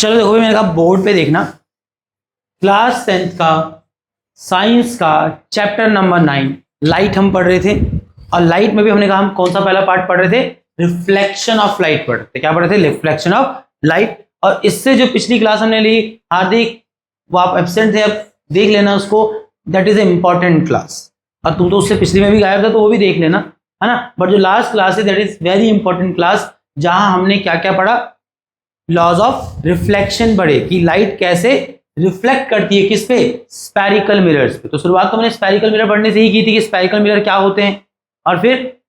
चलो देखो भाई, मैंने कहा बोर्ड पे देखना, क्लास 10th का साइंस का चैप्टर नंबर 9 लाइट हम पढ़ रहे थे। और लाइट में भी हमने कहा हम कौन सा पहला पार्ट पढ़ रहे थे, रिफ्लेक्शन ऑफ लाइट पढ़ रहे थे। क्या पढ़ रहे थे, रिफ्लेक्शन ऑफ लाइट। और इससे जो पिछली क्लास हमने ली, हार्दिक वो आप एब्सेंट थे, अब देख लेना उसको, that is a important class. और तुम तो उससे पिछली में भी गायब था तो वो भी देख लेना, है ना। बट जो लास्ट क्लास है that is very important class, जहां हमने क्या क्या पढ़ा, लॉज ऑफ रिफ्लेक्शन पढ़े कि लाइट कैसे रिफ्लेक्ट करती है किस पे, स्फेरिकल मिरर्स पे। तो शुरुआत तो मैंने स्फेरिकल मिरर पढ़ने से ही की थी कि स्फेरिकल मिरर क्या होते हैं, और फिर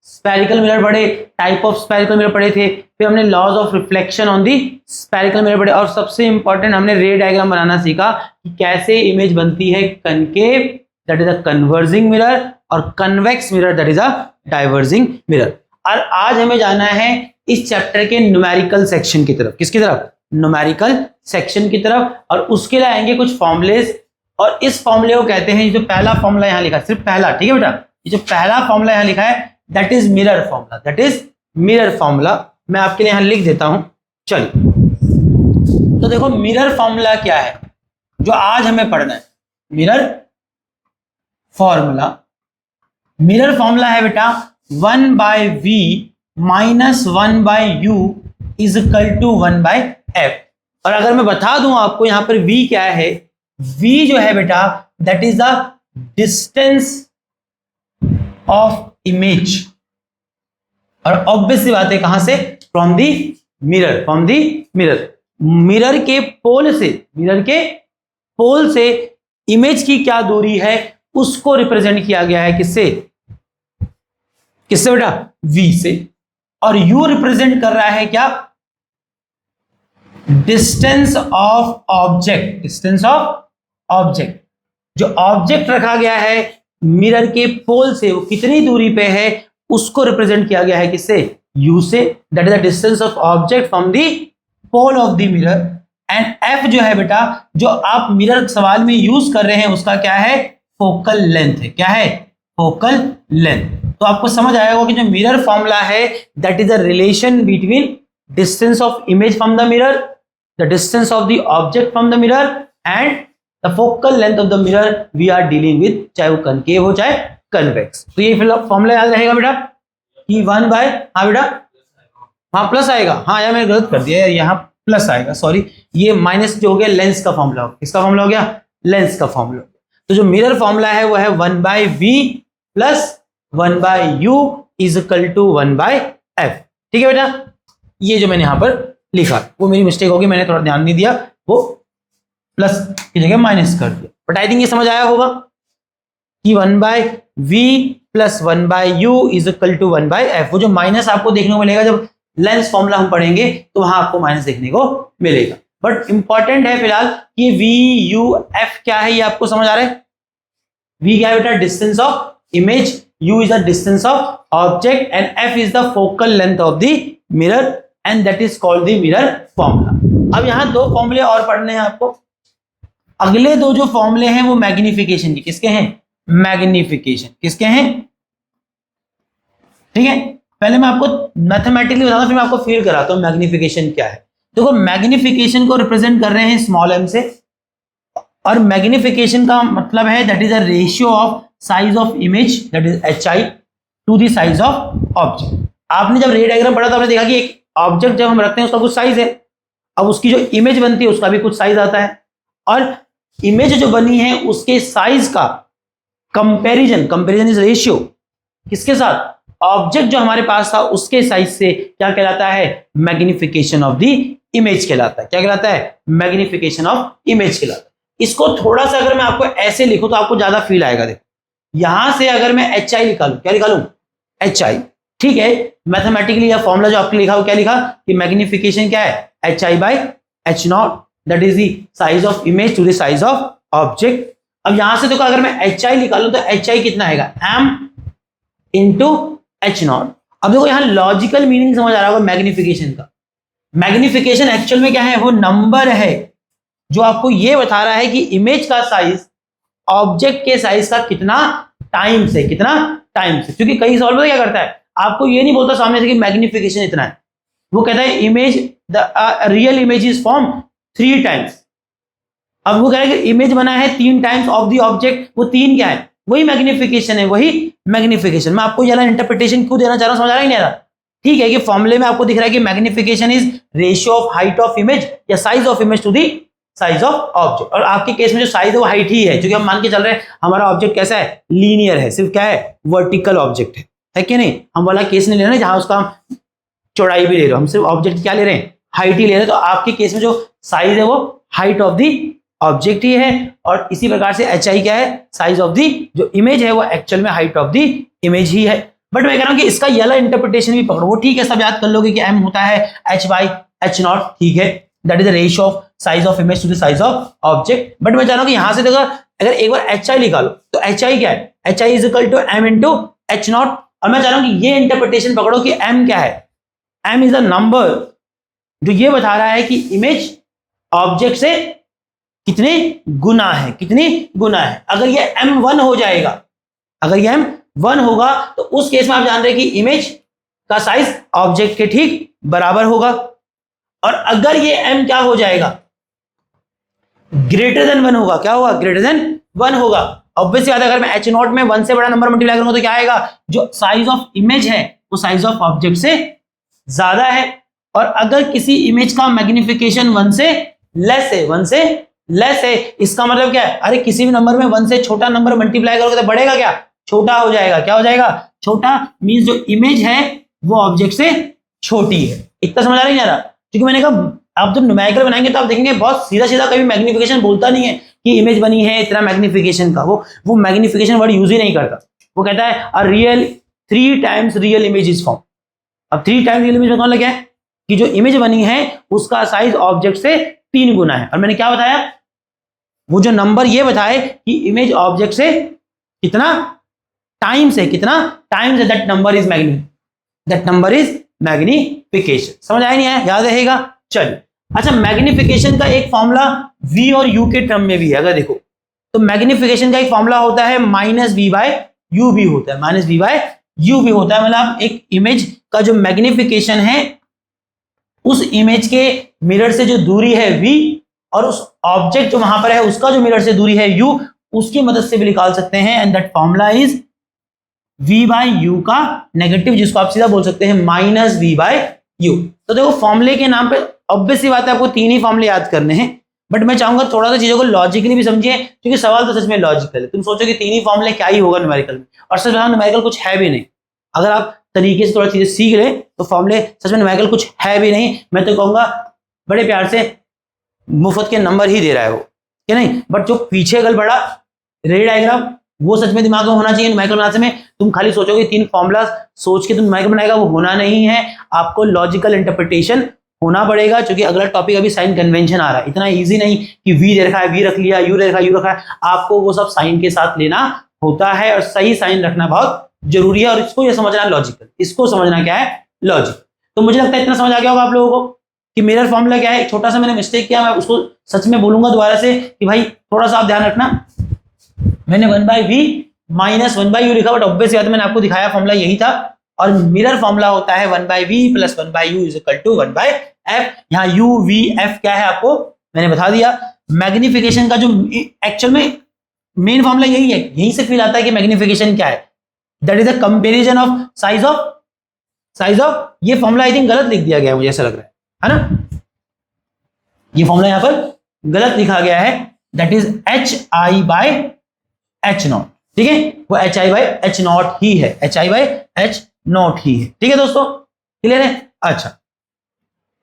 स्फेरिकल मिरर पढ़े, टाइप ऑफ स्फेरिकल मिरर पढ़े थे, फिर हमने laws of reflection on the spherical mirror पढ़े, और सबसे इंपॉर्टेंट हमने रे डायग्राम बनाना सीखा कि कैसे इमेज बनती है concave, that is a converging mirror, और convex mirror, that is a diverging mirror. और आज हमें जाना है इस चैप्टर के न्यूमेरिकल सेक्शन की तरफ। किसकी तरफ, न्यूमेरिकल सेक्शन की तरफ। और उसके लिए आएंगे कुछ फॉर्मुलेज, और इस फॉर्मूले को कहते हैं, जो पहला फॉर्मूला यहाँ लिखा है, सिर्फ पहला, ठीक है बेटा, ये जो पहला फॉर्मूला यहाँ लिखा है that is mirror formula, that is mirror formula. मैं आपके लिए यहाँ लिख देता हूं, चलिए। तो देखो मिरर फॉर्मूला क्या है जो आज हमें पढ़ना है, मिरर फॉर्मूला। मिरर फॉर्मूला है बेटा 1/v minus 1/u is equal to 1/f। और अगर मैं बता दूं आपको यहां पर v क्या है, v जो है बेटा that is the distance of image. और ऑब्वियस सी बात है कहां से, from the mirror, from the mirror. Mirror के पोल से, मिरर के पोल से इमेज की क्या दूरी है उसको रिप्रेजेंट किया गया है किससे, किससे बेटा, v से। और u रिप्रेजेंट कर रहा है क्या, distance of object, distance of object. जो ऑब्जेक्ट रखा गया है मिरर के पोल से वो कितनी दूरी पे है उसको रिप्रेजेंट किया गया है किससे, u से, that is the distance of object from the pole of the mirror. And f जो है बेटा, जो आप मिरर सवाल में यूज कर रहे हैं उसका क्या है, फोकल लेंथ है। क्या है, फोकल लेंथ। तो आपको समझ आएगा कि जो मिरर फॉर्मूला है that is the relation between distance of image from the mirror, the distance of the object from the mirror, and the focal length of the mirror we are dealing with, चाहे वो concave हो चाहे convex. तो ये formula याद रहेगा बेटा कि 1/, हाँ बेटा, हाँ प्लस आएगा, हाँ यार मैंने गलत कर दिया यार, यहाँ प्लस आएगा, सॉरी, ये माइनस जो हो गया लेंस का फॉर्मूला हो, किसका फॉर्मूला हो गया, लेंस का फॉर्मूला। तो जो मिरर फॉर्मूला है वो है 1/v plus 1/u is equal to 1/f। ठीक है बेटा, ये जो मैंने यहां पर लिखा वो मेरी मिस्टेक होगी, मैंने थोड़ा ध्यान नहीं दिया, वो प्लस की जगह माइनस कर दिया। बट आई थिंक ये समझ आया होगा कि 1/v plus 1/u is equal to 1/f। वो जो माइनस आपको देखने को मिलेगा जब लेंस फॉर्मूला हम पढ़ेंगे तो वहां आपको माइनस देखने को मिलेगा। बट इंपॉर्टेंट है फिलहाल कि v,u,f क्या है, ये आपको समझ आ रहा है। v क्या है बेटा, distance of image, u is the distance of object, and f is the focal length of the mirror, and that is called the mirror formula। अब यहां दो फॉर्मूले और पढ़ने हैं आपको। अगले दो जो फॉर्मूले हैं वो मैग्निफिकेशन के, किसके हैं, मैग्निफिकेशन किसके हैं, ठीक है। पहले मैं आपको मैथमेटिकली बताता हूं, फिर मैं आपको फील कराता हूं मैग्निफिकेशन क्या है। देखो मैग्निफिकेशन को रिप्रेजेंट कर रहे हैं स्मॉल m से, और मैग्निफिकेशन का मतलब है that is a ratio of size of image, that is hi to the size of object. आपने जब रे डायग्राम पढ़ा तो आपने देखा कि एक ऑब्जेक्ट जब हम रखते हैं उसका कुछ साइज है, अब उसकी जो इमेज बनती है उसका भी कुछ साइज आता है, और इमेज जो बनी है उसके साइज का कंपैरिजन, कंपैरिजन इज रेशियो किसके साथ, ऑब्जेक्ट जो हमारे पास था उसके साइज से, क्या कहलाता है, मैग्निफिकेशन ऑफ द इमेज कहलाता है। क्या कहलाता है, मैग्निफिकेशन ऑफ इमेज कहलाता है। इसको थोड़ा सा अगर मैं आपको ऐसे लिखूं तो आपको ज्यादा फील आएगा। देखो यहां से अगर मैं hi लिखा लूं, क्या लिखा लूं, hi, ठीक है। मैथमेटिकली यह फॉर्मूला जो आपने लिखा वो क्या लिखा कि मैग्निफिकेशन क्या है, hi/h0, that is the size of image to the size of object. अब यहां से देखो अगर मैं hi लिखा लूं तो hi कितना आएगा, m इंटू h0। अब देखो यहां लॉजिकल मीनिंग समझ आ रहा होगा मैग्निफिकेशन का। मैग्निफिकेशन एक्चुअल में क्या है, वो नंबर है जो आपको ये बता रहा है कि इमेज का साइज ऑब्जेक्ट के साइज का कितना टाइम से, कितना टाइम से। क्योंकि कई सवाल में क्या करता है, आपको ये नहीं बोलता सामने से कि मैग्निफिकेशन इतना है, वो कहता है image the real image is form 3 times. अब वो कह रहा है कि इमेज बना है 3 टाइम्स ऑफ द ऑब्जेक्ट, वो 3 क्या है, वही मैग्निफिकेशन है, वही मैग्निफिकेशन। मैं आपको ये इंटरप्रिटेशन क्यों देना चाह रहा हूं, समझ आ रहा है नहीं आ रहा? ठीक है कि फॉर्मूले में आपको दिख रहा है कि magnification is ratio of height of image या size of image to the size of object. और आपके केस में जो साइज है वो हाइट ही है, क्योंकि हम मान के चल रहे हैं हमारा ऑब्जेक्ट कैसा है, लीनियर है, सिर्फ क्या है, वर्टिकल ऑब्जेक्ट है कि नहीं। हम वाला केस नहीं ले रहे जहां उसका हम चौड़ाई भी ले रहे हो, हम सिर्फ ऑब्जेक्ट क्या ले रहे हैं, हाइट ही ले रहे हैं। तो आपके केस में जो साइज है वो हाइट ऑफ दी ऑब्जेक्ट ही है, और इसी प्रकार से एच आई क्या है, साइज ऑफ दी जो इमेज है वो एक्चुअल में हाइट ऑफ दी इमेज ही है। बट मैं कह रहा हूं कि इसका ये वाला इंटरप्रिटेशन भी पकड़ो, वो ठीक है, सब याद कर लोगे कि एम होता है एच बाई एच नॉट, ठीक है, that is the ratio of size of image to the size of object. But मैं चाह रहा हूं कि यहां से देखो, अगर एक बार एच आई निकालो तो एच आई क्या है, H I is equal to M into H nought. और मैं चाह रहा हूं कि ये इंटरप्रिटेशन पकड़ो कि एम क्या है, एम इज अ नंबर जो ये बता रहा है कि इमेज ऑब्जेक्ट से कितने गुना है, कितनी गुना है। अगर ये m1 हो जाएगा, अगर ये m1 होगा तो उस केस में आप जान रहे हैं कि इमेज का साइज ऑब्जेक्ट के ठीक बराबर होगा। और अगर ये m क्या हो जाएगा, ग्रेटर देन 1 होगा, क्या होगा, ग्रेटर देन 1 होगा। ऑब्वियसली बात है, अगर मैं h नॉट में 1 से बड़ा नंबर मल्टीप्लाई करूंगा तो क्या आएगा, जो साइज ऑफ इमेज है वो साइज ऑफ ऑब्जेक्ट से ज्यादा है। और अगर किसी इमेज का मैग्निफिकेशन 1 से लेस है, 1 से लेस है, इसका मतलब क्या है, अरे किसी भी नंबर में 1 से छोटा नंबर मल्टीप्लाई करोगे तो बढ़ेगा क्या, छोटा हो जाएगा। क्या हो जाएगा, छोटा। मींस जो इमेज है वो ऑब्जेक्ट से छोटी है। इतना समझ आ रहा है यार? क्योंकि मैंने कहा आप जब न्यूमेरिकल बनाएंगे तो आप देखेंगे बहुत सीधा सीधा कभी मैग्निफिकेशन बोलता नहीं है कि इमेज बनी है इतना मैग्निफिकेशन का, वो मैग्निफिकेशन वर्ड यूज ही नहीं करता। वो कहता है a real 3 times real image is form. अब 3 टाइम्स रियल इमेज का मतलब क्या है कि जो इमेज बनी है उसका साइज ऑब्जेक्ट से 3 गुना है। और मैंने क्या बताया, वो जो नंबर ये बताए कि इमेज ऑब्जेक्ट से कितना टाइम्स है, कितना टाइम्स है, दैट नंबर इज मैग्निफिकेशन। समझ आया नहीं आया, याद रहेगा। चलिए अच्छा, मैग्निफिकेशन का एक फॉर्मूला v और u के टर्म में भी है। अगर देखो तो मैग्निफिकेशन का एक फॉर्मूला होता है माइनस वी बाय यू भी होता है, माइनस वी बाय यू भी होता है। मतलब एक इमेज का जो मैग्निफिकेशन है उस इमेज के मिरर से जो दूरी है v और उस ऑब्जेक्ट जो वहां पर है उसका जो मिरर से दूरी है u, उसकी मदद से भी निकाल सकते हैं। And that formula is v by U का नेगेटिव, जिसको आप सीधा बोल सकते हैं माइनस v बाय यू। तो देखो फॉर्मूले के नाम पे ऑब्वियस सी बात है आपको 3 ही फॉर्मूले याद करने हैं, बट मैं चाहूंगा थोड़ा सा चीजों को लॉजिकली भी समझिए, क्योंकि सवाल तो सच में लॉजिकल है। तुम सोचो कि 3 ही फॉर्मूले क्या ही होगा न्यूमेरिकल में, और सच में न्यूमेरिकल कुछ है भी नहीं। अगर आप तरीके से थोड़ा चीजें सीख ले तो फॉर्मूले सच में न्यूमेरिकल कुछ है भी नहीं। मैं तो कहूंगा बड़े प्यार से मुफ्त के नंबर ही दे रहा है वो, क्या नहीं। बट जो पीछे अगर बड़ा रे डायग्राम वो सच में दिमाग में होना चाहिए। न्यूमेरिकल बनाने में तुम खाली सोचोगे 3 फॉर्मूला सोच के तुम न्यूमेरिकल बनाएगा, वो होना नहीं है। आपको लॉजिकल इंटरप्रिटेशन होना पड़ेगा, क्योंकि अगला टॉपिक अभी साइन कन्वेंशन आ रहा है। इतना इजी नहीं कि वी दे रखा है वी रख लिया, यू दे रखा है यू रखा है, आपको वो सब साइन के साथ लेना होता है, और सही साइन रखना बहुत जरूरी है। और इसको ये समझना लॉजिकल, इसको समझना क्या है, लॉजिक। तो मुझे लगता है इतना समझ आ गया होगा आप लोगों को कि मिरर फॉर्मूला क्या है। एक छोटा सा मैंने मिस्टेक किया, मैं उसको सच में बोलूंगा दोबारा से कि भाई थोड़ा सा आप ध्यान रखना। मैंने 1 by V minus 1 by U लिखा, बट ऑब्वियस बात है मैंने आपको दिखाया फॉर्मूला यही था। और मिरर फॉर्मूला होता है 1 by V plus 1 by U is equal to 1 by F. यहाँ यू वी एफ क्या है आपको मैंने बता दिया। मैग्निफिकेशन का जो एक्चुअल में मेन फॉर्मूला यही है, यहीं से फील आता है कि मैग्निफिकेशन क्या है, that is the comparison of size of. ये फॉर्मूला आई थिंक गलत लिख दिया गया है, मुझे ऐसा लग रहा है ना। ये फॉर्मूला यहां पर गलत लिखा गया है, that is H I by H not. ठीक है, वो H I by H naught ही है, H I by H naught ही है। ठीक है दोस्तों, क्लियर है। अच्छा,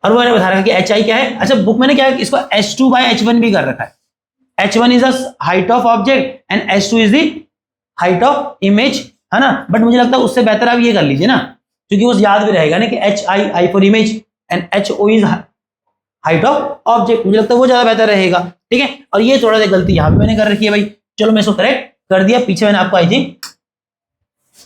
और वो मैंने बता रखा कि एच आई क्या है। अच्छा, बुक मैंने क्या है इसको h2 बाय h1 भी कर रखा है। h1 is the height of object and h2 is the height of image, है ना। बट मुझे लगता है उससे बेहतर आप ये कर लीजिए ना, क्योंकि वो याद भी रहेगा ना कि H I for image and H O is height of object. मुझे लगता है वो ज्यादा बेहतर रहेगा। ठीक है, और ये थोड़ा सा गलती यहाँ पे मैंने कर रखी है भाई, चलो मैं इसको करेक्ट कर दिया। पीछे मैंने आपको आई थिंक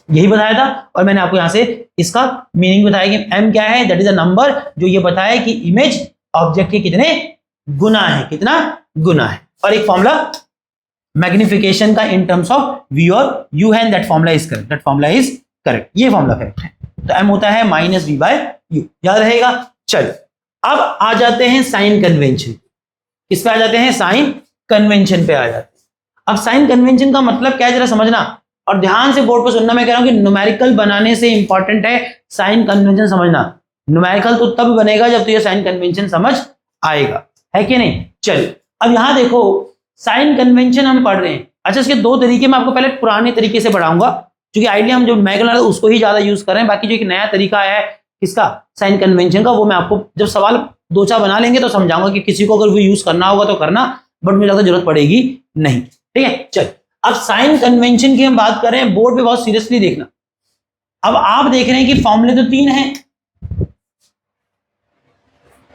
यही बताया था, और मैंने आपको यहां से इसका मीनिंग बताया कि m क्या है, दैट इज अ नंबर जो ये बताया कि इमेज ऑब्जेक्ट के कितने गुना है, कितना गुना है। और एक फॉर्मूला मैग्निफिकेशन का इन टर्म्स ऑफ v और u है, that formula is correct, that formula is correct, ये फॉर्मूला करेक्ट है। तो m होता है माइनस वी बाय यू, याद रहेगा। चलो अब आ जाते हैं साइन कन्वेंशन। किस पे आ जाते हैं? साइन कन्वेंशन पे आ जाते हैं। अब साइन कन्वेंशन का मतलब क्या है जरा समझना, और ध्यान से बोर्ड पर सुनना। मैं कह रहा हूं कि न्यूमेरिकल बनाने से इंपॉर्टेंट है साइन कन्वेंशन समझना। न्यूमेरिकल तो तब बनेगा जब तुझे साइन कन्वेंशन समझ आएगा, है कि नहीं। चलिए अब यहां देखो साइन कन्वेंशन हम पढ़ रहे हैं। अच्छा, इसके दो तरीके मैं आपको पहले पुराने तरीके से पढ़ाऊंगा, क्योंकि आइडिया हम जो न्यूमेरिकल उसको ही ज्यादा यूज कर रहे हैं। बाकी जो एक नया तरीका है किसका? साइन कन्वेंशन का, वो मैं आपको जब सवाल दो चार बना लेंगे तो समझाऊंगा कि किसी को अगर वो यूज करना होगा तो करना, बट मुझे लगता है जरूरत पड़ेगी नहीं। ठीक है, चल अब साइन कन्वेंशन की हम बात करें, बोर्ड पे बहुत सीरियसली देखना। अब आप देख रहे हैं कि फॉर्मूले तो तीन हैं,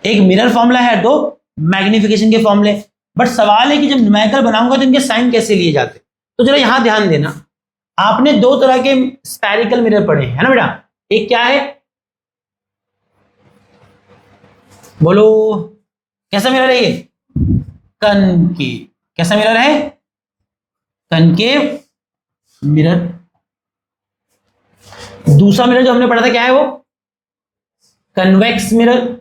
एक मिरर फॉर्मूला है, दो मैग्निफिकेशन के फॉर्मूले। बट सवाल है कि जब न्यूमेरिकल बनाऊंगा तो इनके साइन कैसे लिए जाते। तो जरा यहां ध्यान देना, आपने दो तरह के स्फेरिकल मिरर पढ़े हैं, है ना बेटा। एक क्या है, बोलो कैसा मिरर है ये? कनकेव। कैसा मिरर है? Concave mirror. दूसरा मिरर जो हमने पढ़ा था क्या है वो? Convex mirror.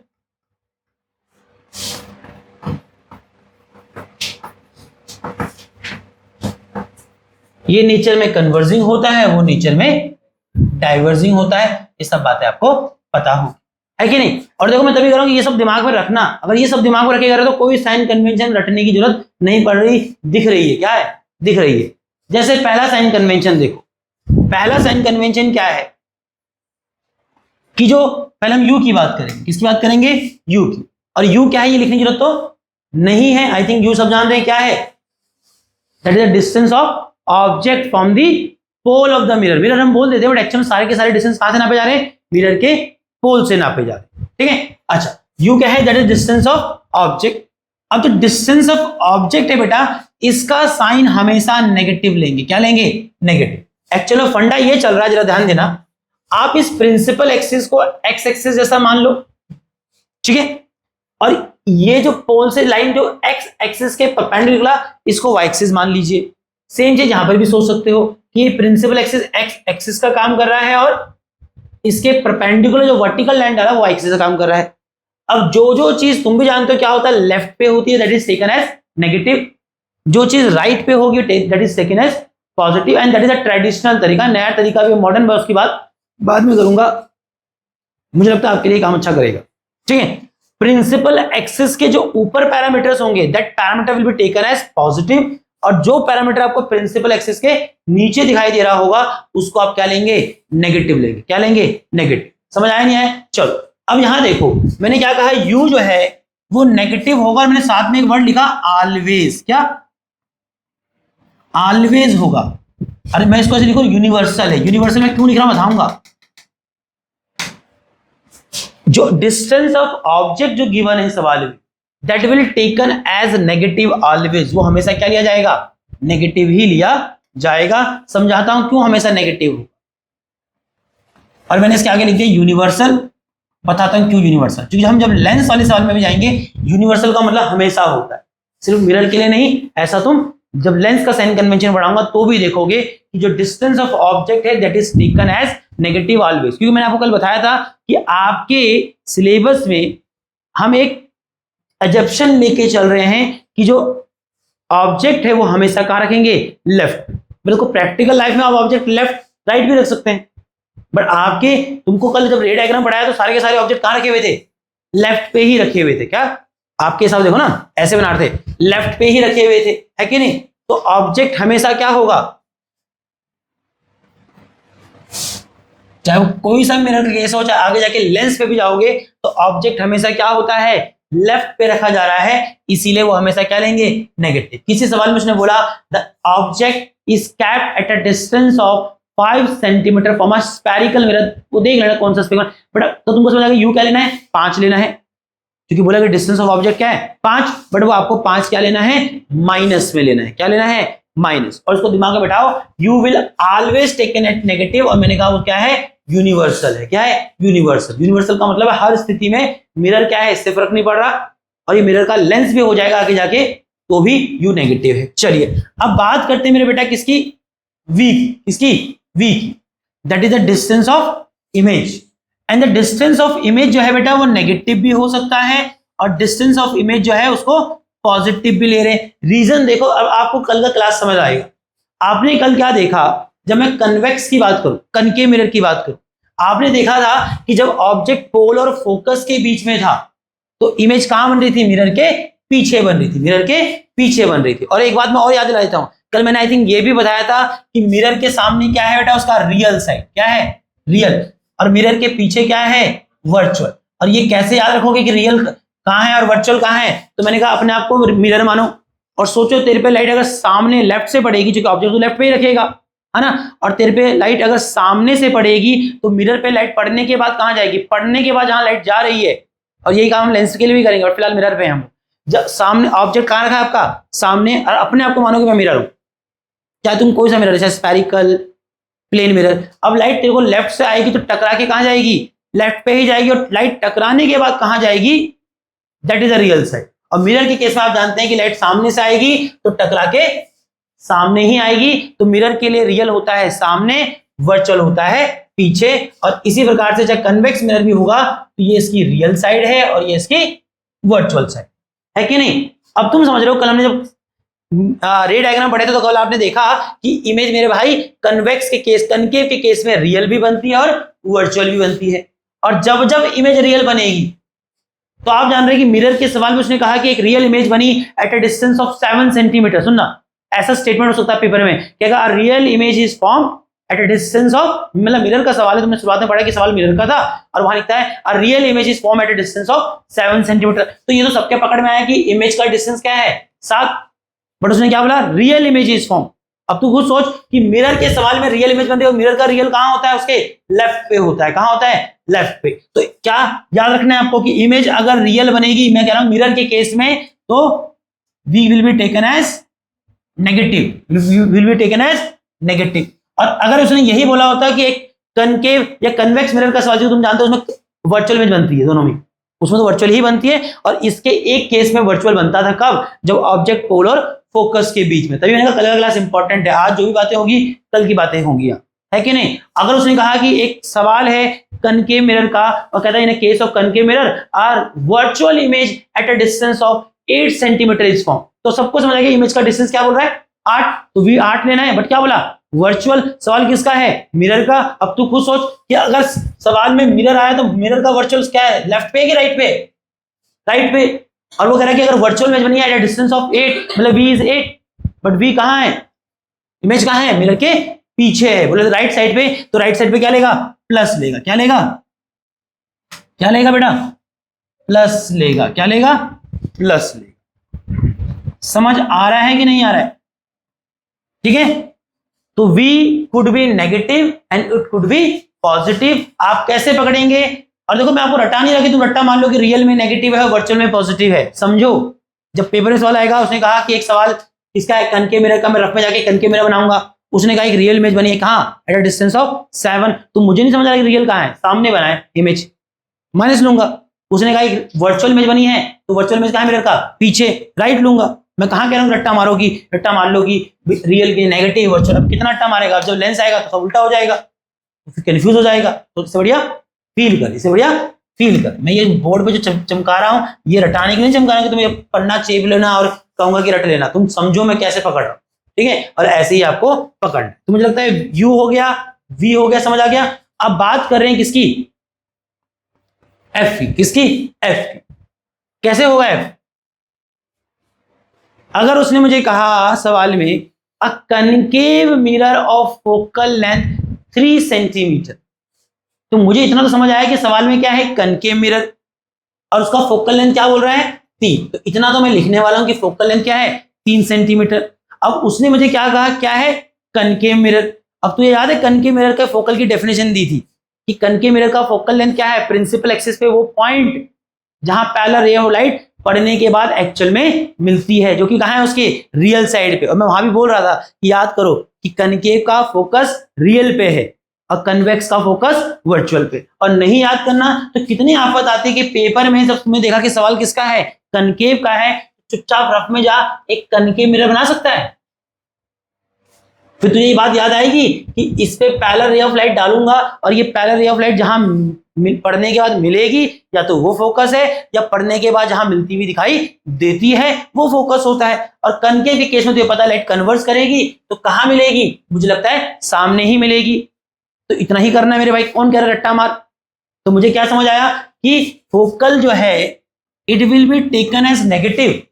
ये नेचर में कन्वर्जिंग होता है, वो नेचर में डाइवर्जिंग होता है। ये सब बातें आपको पता हो, है कि नहीं। और देखो मैं तभी कह रहा हूं कि ये सब दिमाग में रखना। अगर ये सब दिमाग में रखेगा तो कोई साइन कन्वेंशन रटने की जरूरत नहीं पड़ रही। दिख रही है, क्या है? दिख रही है। जैसे पहला साइन कन्वेंशन देखो, पहला साइन कन्वेंशन क्या है कि जो पहले हम यू की बात करेंगे। किसकी बात करेंगे? यू की। और यू क्या है ये लिखने की जरूरत तो नहीं है। आई थिंक यू सब जान रहे हैं क्या है। That is the distance of object from the pole of the mirror. Mirror हम बोल देते हैं, बट एक्चुअली सारे के सारे डिस्टेंस कहां से नापे जा रहे हैं? मिरर के पोल से नापे जा रहे हैं। ठीक है, अच्छा यू क्या है? That is distance of object. अब तो डिस्टेंस ऑफ ऑब्जेक्ट है बेटा, इसका साइन हमेशा नेगेटिव लेंगे। क्या लेंगे? नेगेटिव। एक्चुअली फंडा ये चल रहा है, जरा ध्यान देना। आप इस प्रिंसिपल एक्सिस को एक्स एक्सिस जैसा मान लो, ठीक है, और ये जो पोल से लाइन जो एक्स एक्सिस के परपेंडिकुलर, इसको वाई एक्सिस मान लीजिए। सेम चीज यहां पर भी सोच सकते हो कि ये प्रिंसिपल एक्सिस एक्स एक्सिस का काम कर रहा है और इसके परपेंडिकुलर जो वर्टिकल लाइन डाला वो एक्सिस का काम कर रहा है। अब जो चीज तुम भी जानते हो क्या होता है, लेफ्ट पे होती है, that is taken as negative. जो चीज राइट पे होगी that is taken as positive. And that is a traditional तरीका। नया तरीका भी मॉडर्न, मैं उसकी बात बाद में करूंगा। मुझे लगता है आपके लिए काम अच्छा करेगा। ठीक है, प्रिंसिपल एक्सिस के जो ऊपर पैरामीटर्स होंगे that parameter will be taken as positive, और जो पैरामीटर आपको प्रिंसिपल एक्सिस के नीचे दिखाई दे रहा होगा उसको आप क्या लेंगे? नेगेटिव लेंगे। क्या लेंगे? नेगेटिव। समझ आया नहीं आया? चलो अब यहां देखो, मैंने क्या कहा, यू जो है वो नेगेटिव होगा, और मैंने साथ में एक वर्ड लिखा ऑलवेज। क्या? ऑलवेज होगा। अरे मैं इसको ऐसे लिखूं, यूनिवर्सल है। यूनिवर्सल में क्यों लिख रहा हूं बताऊंगा। जो डिस्टेंस ऑफ ऑब्जेक्ट जो गिवन है सवाल में, that will taken as negative always. वो हमेशा क्या लिया जाएगा? नेगेटिव ही लिया जाएगा। समझाता हूं क्यों हमेशा नेगेटिव हो, और मैंने इसके आगे लिख दिया यूनिवर्सल। बताता हूं क्यों यूनिवर्सल। क्योंकि हम जब लेंस वाले सवाल में भी जाएंगे, यूनिवर्सल का मतलब हमेशा होता है, सिर्फ मिरर के लिए नहीं। ऐसा तुम जब लेंस का साइन कन्वेंशन पढ़ाऊंगा तो भी देखोगे कि जो डिस्टेंस ऑफ ऑब्जेक्ट है that is taken as negative always. क्योंकि मैंने आपको कल बताया था कि आपके सिलेबस में हम एक एजप्शन लेके चल रहे हैं कि जो ऑब्जेक्ट है वो हमेशा कहां रखेंगे? लेफ्ट। बिल्कुल प्रैक्टिकल लाइफ में आप ऑब्जेक्ट लेफ्ट राइट भी रख सकते हैं, बट आपके तुमको कल जब रे डायग्राम पढ़ाया तो सारे के सारे ऑब्जेक्ट कहां रखे हुए थे? लेफ्ट पे ही रखे हुए थे। क्या आपके हिसाब देखो ना, ऐसे बना रहे थे, लेफ्ट पे ही रखे हुए थे, है कि नहीं। तो ऑब्जेक्ट हमेशा क्या होगा? चाहे वो कोई सा मिरर का केस हो, चाहे आगे जाके लेंस पे भी जाओगे, तो ऑब्जेक्ट हमेशा क्या होता है? लेफ्ट पे रखा जा रहा है, इसीलिए वो हमेशा क्या लेंगे? नेगेटिव। किसी सवाल में उसने बोला the object is kept eight a distance of 5 centimetre from a spherical mirror. वो देख लेना कौन सा स्फेरिकल, बट तो तुमको समझ आ गया यू क्या लेना है? 5 लेना है, क्योंकि बोला कि डिस्टेंस ऑफ ऑब्जेक्ट क्या है? 5, बट वो आपको 5 क्या लेना है? माइनस में लेना है। क्या लेना है? माइनस। और इसको दिमाग में बैठाओ, you will always taken at negative, और मैंने कहा वो क्या है? यूनिवर्सल है। क्या है? यूनिवर्सल। यूनिवर्सल का मतलब है हर स्थिति में मिरर क्या है? इससे फर्क नहीं पड़ रहा, और ये मिरर का लेंस भी हो जाएगा आगे जाके तो भी यू नेगेटिव है। चलिए अब बात करते हैं मेरे बेटा किसकी? वी की। किसकी? वी की। That is the distance of image. And the distance of image जो है बेटा वो नेगेटिव भी हो सकता है और डिस्टेंस ऑफ इमेज जो है उसको पॉजिटिव भी ले रहे हैं। रीजन देखो, अब आपको कल का क्लास समझ आएगा। आपने कल क्या देखा, जब मैं कन्वेक्स की बात करूं, कनकेव मिरर की बात करूं, आपने देखा था कि जब ऑब्जेक्ट पोल और फोकस के बीच में था तो इमेज कहां बन रही थी, मिरर के पीछे बन रही थी, मिरर के पीछे बन रही थी। और एक बात मैं और याद दिला देता हूं, कल मैंने आई थिंक ये भी बताया था कि मिरर के सामने क्या है बेटा, उसका रियल साइड क्या है, रियल, और मिरर के पीछे क्या है, वर्चुअल। और ये कैसे याद रखोगे कि रियल कहां है और वर्चुअल कहां है, तो मैंने कहा अपने आप को मिरर मानो और सोचो तेरे पे लाइट अगर सामने लेफ्ट से पड़ेगी, क्योंकि ऑब्जेक्ट तो लेफ्ट पे ही रखेगा, है ना, और तेरे पे लाइट अगर सामने से पड़ेगी तो मिरर पे लाइट पड़ने के बाद कहां जाएगी, पड़ने के बाद जहां लाइट जा रही है। और यही काम हम लेंस के लिए भी करेंगे, और फिलहाल मिरर पे हम जब सामने ऑब्जेक्ट कहां रखा है आपका, सामने, और अपने आप को मानो कि मैं मिरर हूं, चाहे तुम कोई सा मिरर, जैसे स्फेरिकल, प्लेन मिरर। अब लाइट तेरे को लेफ्ट से आएगी तो टकरा के कहां जाएगी, लेफ्ट पे ही जाएगी, और लाइट टकराने के बाद कहां जाएगी, that is a real side. और मिरर के केस में आप जानते हैं कि लाइट सामने से आएगी तो टकरा के सामने ही आएगी, तो मिरर के लिए रियल होता है सामने, वर्चुअल होता है पीछे। और इसी प्रकार से जब कन्वेक्स मिरर भी होगा तो ये इसकी रियल साइड है और ये इसकी वर्चुअल साइड है कि नहीं। अब तुम समझ रहे हो, कल हमने जब रे डायग्राम पढ़े थे तो कल आपने देखा कि इमेज मेरे भाई कन्वेक्स के केस, कनकेव के केस में रियल भी बनती है और वर्चुअल भी बनती है। और जब जब इमेज रियल बनेगी तो आप जान रहे हैं कि मिरर के सवाल में उसने कहा कि एक रियल इमेज बनी eight a distance of 7 centimetre. सुनना, ऐसा स्टेटमेंट हो सकता है पेपर में, क्या real image is form eight a distance of, मतलब मिरर का सवाल है, तुमने शुरुआत में पढ़ा कि सवाल मिरर का था, और वहां लिखता है a real image is form eight a distance of 7 centimetre. तो ये तो सबके पकड़ में आया कि इमेज का डिस्टेंस क्या है, 7, बट उसने क्या बोला, रियल इमेज इज फॉर्म। अब तू खुद सोच कि मिरर के सवाल में रियल इमेज बनती है, और मिरर का रियल कहां होता है, उसके लेफ्ट पे होता है। कहां होता है, लेफ्ट पे। तो क्या याद रखना है आपको कि इमेज अगर रियल बनेगी, मैं कह रहा हूं मिरर के केस में, तो V will be taken as negative, will be taken as negative. और अगर उसने यही बोला होता कि एक कनकेव या कन्वेक्स मिरर का सवाल, जो तुम जानते हो उसमें वर्चुअल इमेज बनती है, दोनों में, उसमें तो वर्चुअल ही बनती है, और इसके एक केस में वर्चुअल बनता था, कब, जब ऑब्जेक्ट पोल और फोकस के बीच में। तभी मैंने कहा कल का क्लास इंपॉर्टेंट है, आज जो भी बातें होगी कल की बातें होंगी, है कि नहीं। अगर उसने कहा कि एक सवाल है कनकेव मिरर का, और कहता है in case of concave mirror are virtual image at a distance of 8 centimetre is form, तो सबको समझ आएगा इमेज का डिस्टेंस क्या बोल रहा है, 8, तो भी 8 लेना है, बट क्या बोला, वर्चुअल। सवाल किसका है, मिरर का। अब तू खुद सोच कि अगर सवाल में मिरर आया तो मिरर का वर्चुअल क्या है, लेफ्ट पे कि राइट पे, राइट पे। और वो कह रहा है कि अगर वर्चुअल इमेज बनी है एट अ डिस्टेंस ऑफ 8, मतलब v इज 8, बट v कहां है, इमेज कहां है, मिरर के पीछे है, बोले राइट साइड पे, तो राइट साइड पे क्या लेगा, प्लस लेगा, क्या लेगा, क्या लेगा बेटा, प्लस लेगा, क्या लेगा, प्लस लेगा। समझ आ रहा है कि नहीं आ रहा है, ठीक है। तो v could be negative and it could be positive. आप कैसे पकड़ेंगे, और देखो मैं आपको रटा नहीं रखी, तुम रट्टा मान लो कि रियल में नेगेटिव है, वर्चुअल में पॉजिटिव है। समझो, जब पेपर में सवाल आएगा, उसने कहा कि एक सवाल इसका है कनकेव मिरर का, मैं रफ में जाके कनकेव मिरर बनाऊंगा, उसने कहा एक रियल इमेज बनी है कहाँ, एट अ डिस्टेंस ऑफ 7, तो मुझे नहीं समझ आ रहा कि रियल कहाँ है, सामने बना है इमेज, माइनस लूंगा। उसने कहा एक वर्चुअल इमेज बनी है, तो वर्चुअल इमेज कहाँ है मिरर का, पीछे, राइट लूंगा। मैं कहाँ कह रहा हूँ रट्टा मारो, की रट्टा मान लो कि रियल की नेगेटिव वर्चुअल, अब कितना रट्टा मारेगा, जब लेंस आएगा तो सब उल्टा हो जाएगा, तो फिर कंफ्यूज हो जाएगा। तो इससे बढ़िया फील कर, इससे बढ़िया फील कर। मैं ये बोर्ड पे जो चमका रहा हूँ, ये रटाने के लिए चमका रहा हूँ कि तुम्हें पन्ना चेप लेना और कहूंगा कि रट लेना, तुम समझो मैं कैसे पकड़ रहा हूँ, ठीक है। और ऐसे ही आपको पकड़ना। तो मुझे लगता है यू हो गया, वी हो गया, समझ आ गया। अब बात कर रहे हैं किसकी, एफ की, किसकी, एफ की। कैसे होगा एफ, अगर उसने मुझे कहा सवाल में a concave mirror of focal length 3 centimetre, तो मुझे इतना तो समझ आया कि सवाल में क्या है, कनकेव मिरर, और उसका फोकल लेंथ क्या बोल रहा है, 3। तो इतना तो मैं लिखने वाला हूं कि फोकल लेंथ क्या है, 3 सेंटीमीटर। अब उसने मुझे क्या कहा, क्या है, कनकेव मिरर। अब तो ये याद है कनकेव मिरर का फोकल की डेफिनेशन दी थी कि कनकेव मिरर का फोकल लेंथ क्या है, प्रिंसिपल एक्सिस पे वो पॉइंट जहां पैरेलल रे ऑफ लाइट पड़ने के बाद एक्चुअल में मिलती है, जो कि कहां है, उसके रियल साइड पे। और मैं वहां भी बोल रहा था कि याद करो कि कनकेव का फोकस रियल पे है और कन्वेक्स का फोकस वर्चुअल पे। और नहीं याद करना तो कितनी आफत आती है कि पेपर में जब तुमने देखा कि सवाल किसका है, कनकेव का है, चुपचाप रफ में जा एक कनकेव मिरर बना सकता है, फिर तुझे ये बात याद आएगी कि इस पे पैरेलल रे ऑफ लाइट डालूंगा और ये पैरेलल रे ऑफ लाइट जहां पढ़ने के बाद मिलेगी या तो वो फोकस है, या पढ़ने के बाद जहां मिलती हुई दिखाई देती है वो फोकस होता है। और कनकेव के केस में तुझे पता है लाइट कन्वर्स करेगी तो कहां मिलेगी, मुझे लगता है सामने ही मिलेगी। तो इतना ही करना है मेरे भाई, कौन कह रहा है रट्टा मार। तो मुझे क्या समझ आया कि फोकल जो है it will be taken as negative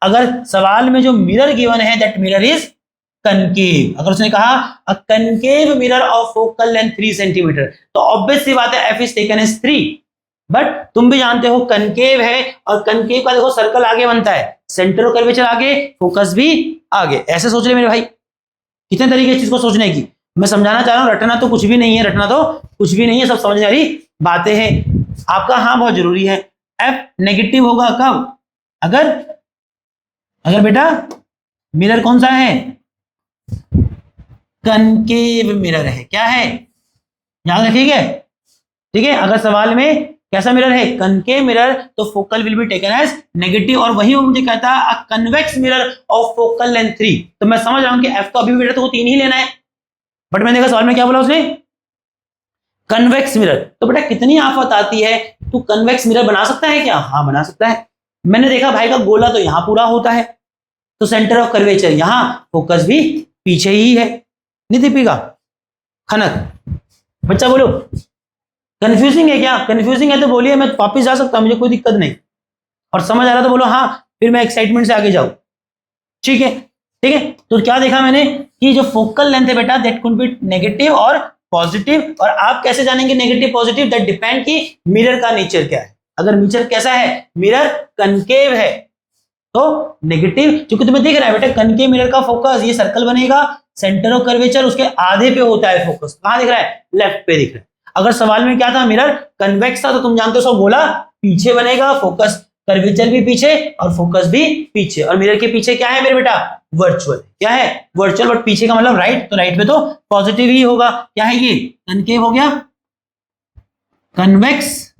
अगर सवाल में जो मिरर गिवन है दैट मिरर इज कनकेव। अगर उसने कहा a concave mirror of focal length 3 centimetre, तो ऑब्वियस सी बात है F is taken as 3। But तुम भी जानते हो कनकेव है और कनकेव का देखो सर्कल आगे बनता है, सेंटर ऑफ कर्वेचर आगे, फोकस भी आगे। ऐसे सोच ले मेरे भाई, कितने तरीके इस चीज को सोचने की। मैं समझाना चाह रहा हूं, रटना तो कुछ भी नहीं है, रटना तो कुछ भी नहीं है, सब समझने वाली बातें हैं। आपका हाँ बहुत जरूरी है। एफ नेगेटिव होगा कब, अगर बेटा मिरर कौन सा है, कनकेव मिरर है। क्या है, याद रखिएगा, ठीक है। अगर सवाल में कैसा मिरर है, कनकेव मिरर, तो focal will be taken as negative. और वही वो मुझे कहता है a convex mirror of focal length 3, तो मैं समझ रहा हूं कि एफ तो अभी बेटा तो 3 ही लेना है, बट मैंने देखा सवाल में क्या बोला उसने, कन्वेक्स मिरर। तो बेटा कितनी आफत आती है, तू कन्वेक्स मिरर बना सकता है क्या, हाँ बना सकता है। मैंने देखा भाई का गोला तो यहां पूरा होता है, तो सेंटर ऑफ कर्वेचर यहां, फोकस भी पीछे ही है। नहीं दीपिका, खनक, बच्चा बोलो कंफ्यूजिंग है क्या, कंफ्यूजिंग है तो बोलिए, मैं वापस जा सकता हूं, मुझे कोई दिक्कत नहीं। और समझ आ रहा तो बोलो हाँ, फिर मैं एक्साइटमेंट से आगे जाऊं। ठीक है, ठीक है। तो क्या देखा मैंने कि जो फोकल लेंथ है बेटा दैट कुड बी नेगेटिव और पॉजिटिव। और आप कैसे जानेंगे नेगेटिव पॉजिटिव, दैट डिपेंड कि मिरर का नेचर क्या है। अगर मिरर कैसा है, मिरर कनकेव है तो नेगेटिव, क्योंकि तुम्हें दिख रहा है बेटा कनकेव मिरर का फोकस ये सर्कल बनेगा, सेंटर ऑफ कर्वेचर उसके आधे पे होता है फोकस। कहां दिख रहा है, लेफ्ट पे दिख रहा है। अगर सवाल में क्या था, मिरर कन्वेक्स था, तो तुम जानते हो सब बोला पीछे बनेगा, फोकस कर्वेचर भी पीछे और फोकस भी पीछे। और मिरर के पीछे क्या है मेरे बेटा, वर्चुअल। क्या है, वर्चुअल, बट पीछे का मतलब राइट, तो राइट पे तो पॉजिटिव ही होगा। क्या है ये, कनकेव हो गया, कन्वेक्स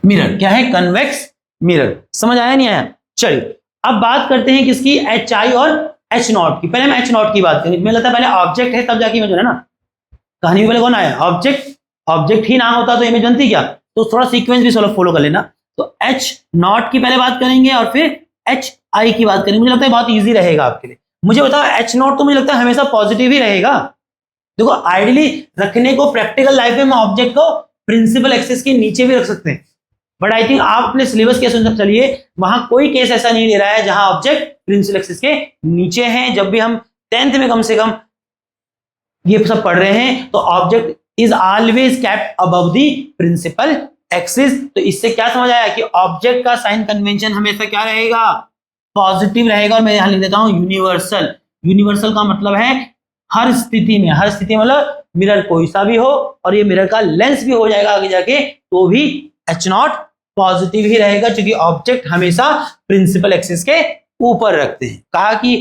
मिरर। क्या है, कन्वेक्स मिरर। समझ आया नहीं आया। चलिए अब बात करते हैं किसकी, एच आई और एच नॉट की। पहले हम एच नॉट की बात करें, मुझे लगता है पहले ऑब्जेक्ट है तब जाके इमेज है ना, कहानी में पहले कौन आया, ऑब्जेक्ट। ऑब्जेक्ट ही ना होता तो इमेज बनती क्या, तो थोड़ा सीक्वेंस भी फॉलो कर लेना। तो एच नॉट की पहले बात करेंगे और फिर एच आई की बात करेंगे। मुझे लगता है बहुत ईजी रहेगा आपके लिए। मुझे बताओ एच नॉट तो मुझे लगता है हमेशा पॉजिटिव ही रहेगा। देखो आइडियली रखने को प्रैक्टिकल लाइफ में हम ऑब्जेक्ट को प्रिंसिपल एक्सिस के नीचे भी रख सकते हैं, बट आई थिंक आप अपने सिलेबस के अनुसार चलिए, वहां कोई केस ऐसा नहीं ले रहा है जहां ऑब्जेक्ट प्रिंसिपल एक्सिस के नीचे है। जब भी हम 10th में कम से कम ये सब पढ़ रहे हैं तो object is always kept above the principal axis. तो इससे क्या समझ आया कि ऑब्जेक्ट का साइन कन्वेंशन हमेशा क्या रहेगा, पॉजिटिव रहेगा। और मैं यहां लिख देता हूं यूनिवर्सल। यूनिवर्सल का मतलब है हर स्थिति में, हर स्थिति मतलब मिरर कोई सा भी हो और ये मिरर का लेंस भी हो जाएगा आगे जाके, तो भी एच नॉट पॉजिटिव ही रहेगा, क्योंकि ऑब्जेक्ट हमेशा प्रिंसिपल एक्सिस के ऊपर रखते हैं। कहा कि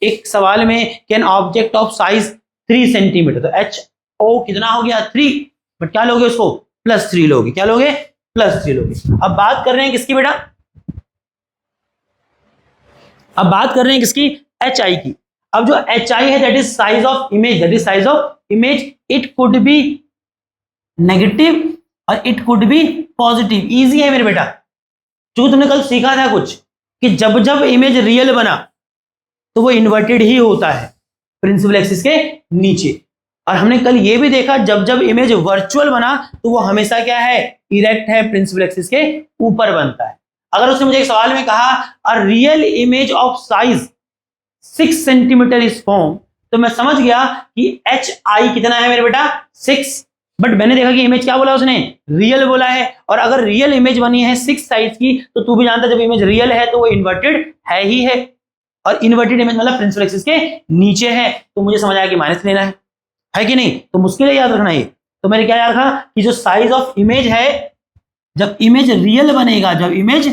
एक सवाल में can object of size 3 centimetre, तो एच ओ कितना हो गया 3, बट क्या लोगे उसको +3 लोगे। क्या लोगे, +3 लोगे। अब बात कर रहे हैं किसकी बेटा, अब बात कर रहे हैं किसकी, एच आई की। अब जो एच आई है that is size of image, that is size of image, it could be negative और it could be positive. Easy है मेरे बेटा, क्योंकि तुमने कल सीखा था कुछ कि जब जब इमेज रियल बना तो वो इन्वर्टेड ही होता है प्रिंसिपल एक्सिस के नीचे। और हमने कल ये भी देखा जब जब इमेज वर्चुअल बना तो वो हमेशा क्या है, इरेक्ट है, प्रिंसिपल एक्सिस के ऊपर बनता है। अगर उसने मुझे एक सवाल में कहा a real image of size 6 centimetre is form, तो मैं समझ गया कि एच आई कितना है मेरे बेटा 6। बट मैंने देखा कि इमेज क्या बोला उसने, रियल बोला है। और अगर रियल इमेज बनी है 6 साइज की, तो तू भी जानता जब इमेज रियल है तो वो इन्वर्टेड है ही है, और इन्वर्टेड इमेज मतलब प्रिंसिपल एक्सिस के नीचे है, तो मुझे समझ आया कि माइनस लेना है कि नहीं। तो मुश्किल है याद रखना ये। तो मैंने क्या याद रखा कि जो साइज ऑफ इमेज है, जब इमेज रियल बनेगा, जब इमेज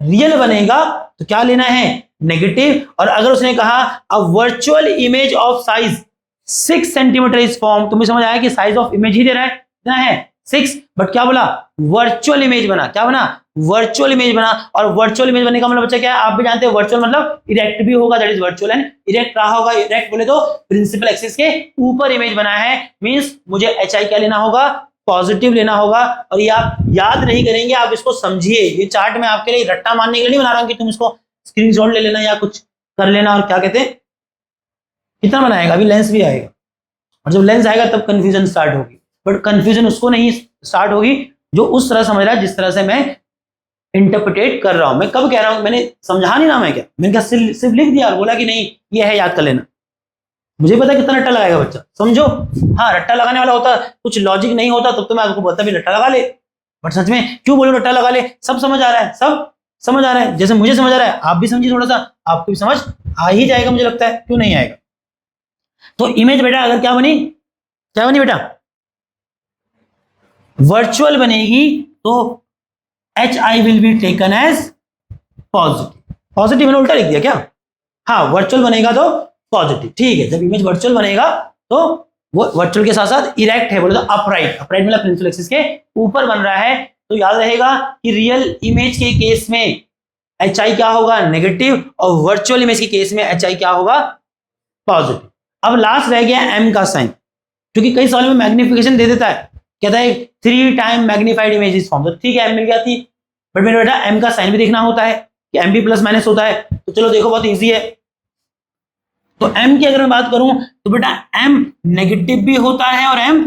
रियल बनेगा तो क्या लेना है, नेगेटिव। और अगर उसने कहा अ virtual image of size 6 centimetre is form, तो मुझे समझ आया कि साइज ऑफ इमेज ही दे रहा है, कितना है 6, बट क्या बोला वर्चुअल इमेज बना। क्या बना, वर्चुअल इमेज बना, और वर्चुअल इमेज बनने का मतलब बच्चा क्या है, आप भी जानते हैं वर्चुअल मतलब इरेक्ट भी होगा, that is virtual, and erect रहा होगा, इरेक्ट बोले तो प्रिंसिपल एक्सिस के ऊपर इमेज बना है, मींस मुझे एच आई क्या लेना होगा, पॉजिटिव लेना होगा। और ये आप याद नहीं करेंगे, आप इसको समझिए, ये चार्ट मैं आपके लिए रट्टा मारने के लिए नहीं बना रहा हूं कि तुम इसको स्क्रीनशॉट ले लेना या कुछ कर लेना, और क्या कहते हैं कितना बनाएगा, अभी लेंस भी आएगा, और जब लेंस आएगा तब कंफ्यूजन स्टार्ट होगी, बट कंफ्यूजन उसको नहीं स्टार्ट होगी जो उस तरह समझ रहा है जिस तरह से मैं इंटरप्रिटेट कर रहा हूं। मैं कब कह रहा हूं, मैंने समझा नहीं ना, मैं क्या, मैंने क्या सिर्फ लिख दिया और बोला कि नहीं ये है, याद कर लेना, मुझे पता कितना रट्टा लगाएगा बच्चा, समझो। हाँ रट्टा लगाने वाला होता, कुछ लॉजिक नहीं होता तब तो मैं आपको बोलता भी रट्टा लगा ले, बट सच में क्यों बोलो रट्टा लगा ले, सब समझ आ रहा है, सब समझ आ रहा है, जैसे मुझे समझ आ रहा है आप भी समझिए, थोड़ा सा आपको भी समझ आ ही जाएगा, मुझे लगता है, क्यों नहीं आएगा। तो इमेज बेटा अगर क्या बनी बेटा, वर्चुअल बनेगी तो H I will be taken as positive, positive मैंने उल्टा लिख दिया क्या, हाँ वर्चुअल बनेगा तो पॉजिटिव, ठीक है। जब इमेज वर्चुअल बनेगा तो वो वर्चुअल के साथ साथ इरेक्ट है, बोले तो अपराइट, अपराइट मतलब प्रिंसिपल एक्सिस के ऊपर बन रहा है, तो याद रहेगा कि रियल इमेज के केस में एच आई क्या होगा, नेगेटिव, और वर्चुअल इमेज के केस में एच आई क्या होगा, पॉजिटिव। अब लास्ट रह गया एम का साइन, क्योंकि कई सवाल में मैग्निफिकेशन दे देता है, कहता है 3 time magnified image is form, तो ठीक है एम मिल गया थी, बट मेरे बेटा एम का साइन भी देखना होता है कि एम भी प्लस माइनस होता है, तो चलो देखो बहुत इजी है। तो एम की अगर मैं बात करूं तो बेटा एम नेगेटिव भी होता है और एम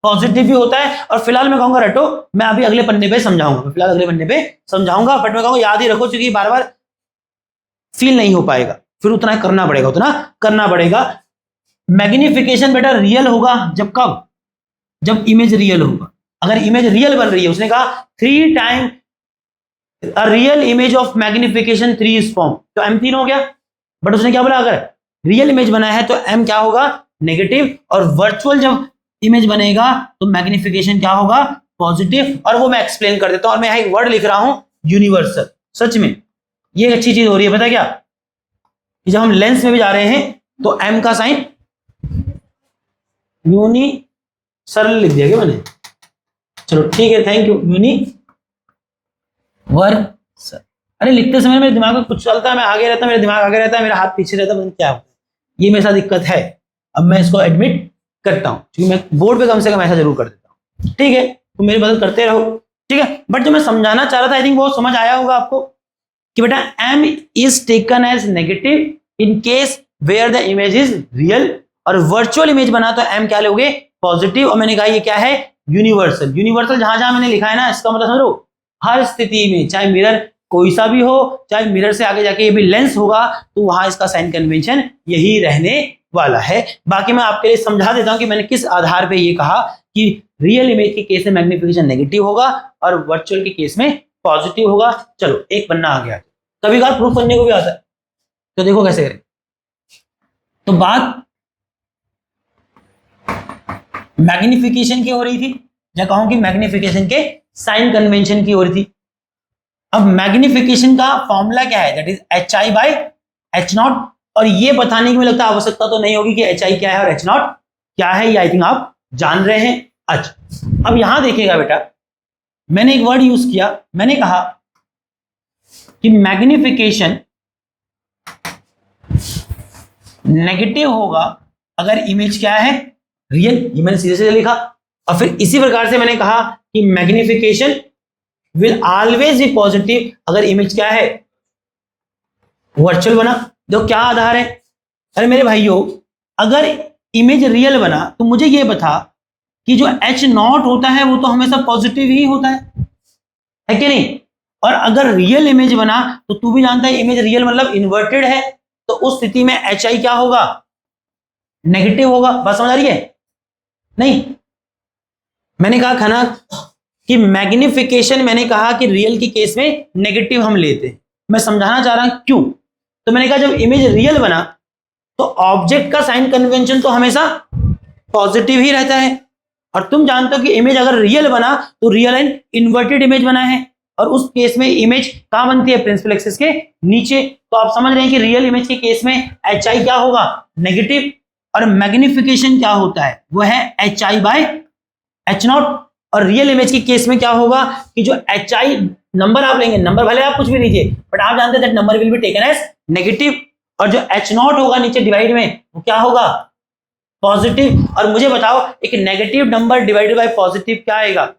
पॉजिटिव भी होता है, और फिलहाल मैं कहूंगा रटो, मैं अभी अगले पन्ने पे समझाऊंगा, फिलहाल अगले पन्ने पे समझाऊंगा, बट मैं कहूंगा याद ही रखो, क्योंकि बार बार फील नहीं हो पाएगा, फिर उतना करना पड़ेगा, उतना करना पड़ेगा। मैग्निफिकेशन बेटा रियल होगा जब, कब, जब इमेज रियल होगा, अगर इमेज रियल बन रही है, उसने कहा 3 time a real image of magnification 3 is form, तो एम 3 हो गया, बट उसने क्या बोला, अगर रियल इमेज बना है तो एम क्या होगा, नेगेटिव, और वर्चुअल जब इमेज बनेगा तो मैग्निफिकेशन क्या होगा, पॉजिटिव, और वो मैं एक्सप्लेन कर देता हूं, और मैं यहाँ एक वर्ड लिख रहा हूं यूनिवर्सल, सच में ये अच्छी चीज हो रही है, पता क्या, कि जब हम लेंस में भी जा रहे हैं तो एम का साइन यूनी सरल लिख दिया क्या मैंने, चलो ठीक है, थैंक यू, यूनिवर्सल। अरे लिखते समय मेरे दिमाग में कुछ चलता है, मैं आगे रहता, मेरा दिमाग आगे रहता है, मेरा हाथ पीछे रहता है, क्या होता है, ये मेरे साथ दिक्कत है, अब मैं इसको एडमिट करता हूं, क्योंकि मैं बोर्ड पे कम से कम ऐसा जरूर कर देता हूं, ठीक है, तो मेरी मदद करते रहो, ठीक है। बट जो मैं समझाना चाह रहा था, आई थिंक वो समझ आया होगा आपको, कि बेटा M is taken as negative in case where the image is real, और वर्चुअल इमेज बना तो एम क्या लोगे, पॉजिटिव, और मैंने कहा ये क्या है, यूनिवर्सल। यूनिवर्सल जहां जहां मैंने लिखा है ना, इसका मतलब समझो हर स्थिति में, चाहे मिरर कोई सा भी हो, चाहे मिरर से आगे जाके ये भी लेंस होगा, तो वहां इसका साइन कन्वेंशन यही रहने वाला है। बाकी मैं आपके लिए समझा देता हूं कि मैंने किस आधार पे ये कहा कि रियल इमेज के केस में मैग्निफिकेशन नेगेटिव होगा और वर्चुअल के केस में पॉजिटिव होगा। चलो एक पन्ना आ गया, कभी कभार प्रूफ करने को भी आता है, तो देखो कैसे करें। तो बात मैग्निफिकेशन की हो रही थी, या कहूं कि मैग्निफिकेशन के साइन कन्वेंशन की हो रही थी। अब मैग्निफिकेशन का फॉर्मूला क्या है, that is H I by H nought, और ये बताने की मुझे लगता है आवश्यकता तो नहीं होगी कि एच आई क्या है और एच नॉट क्या है, ये आई थिंक आप जान रहे हैं। अच्छा अब यहां देखिएगा बेटा, मैंने एक वर्ड यूज किया, मैंने कहा कि मैग्निफिकेशन नेगेटिव होगा अगर इमेज क्या है, रियल, ये मैंने सीधे सीधे लिखा, और फिर इसी प्रकार से मैंने कहा कि magnification will always be positive अगर इमेज क्या है, वर्चुअल बना। देखो क्या आधार है, अरे मेरे भाइयों अगर इमेज रियल बना तो मुझे ये बता कि जो एच नॉट होता है वो तो हमेशा पॉजिटिव ही होता है कि नहीं, और अगर रियल इमेज बना तो तू भी जानता है इमेज रियल मतलब इन्वर्टेड है, तो उस स्थिति में एच आई क्या होगा, नेगेटिव होगा। बात समझ आ रही है नहीं, मैंने कहा था ना कि मैग्निफिकेशन, मैंने कहा कि रियल के केस में नेगेटिव हम लेते हैं, मैं समझाना चाह रहा हूं क्यों। तो मैंने कहा जब इमेज रियल बना तो ऑब्जेक्ट का साइन कन्वेंशन तो हमेशा पॉजिटिव ही रहता है, और तुम जानते हो कि इमेज अगर रियल बना तो रियल एंड इन्वर्टेड इमेज बना है, और उस केस में इमेज कहां बनती है, प्रिंसिपल एक्सिस के नीचे। तो आप समझ रहे हैं कि रियल इमेज के केस में एच आई क्या होगा, नेगेटिव, और मैग्निफिकेशन क्या होता है, वो है H I by H nought, और रियल इमेज के केस में क्या होगा कि जो एच आई नंबर आप लेंगे, नंबर भले आप कुछ भी लीजिए, बट आप जानते हैं that number will be taken as negative, और जो H0 होगा नीचे डिवाइड में वो क्या होगा, पॉजिटिव। और मुझे बताओ एक negative number divided by positive क्या आएगा,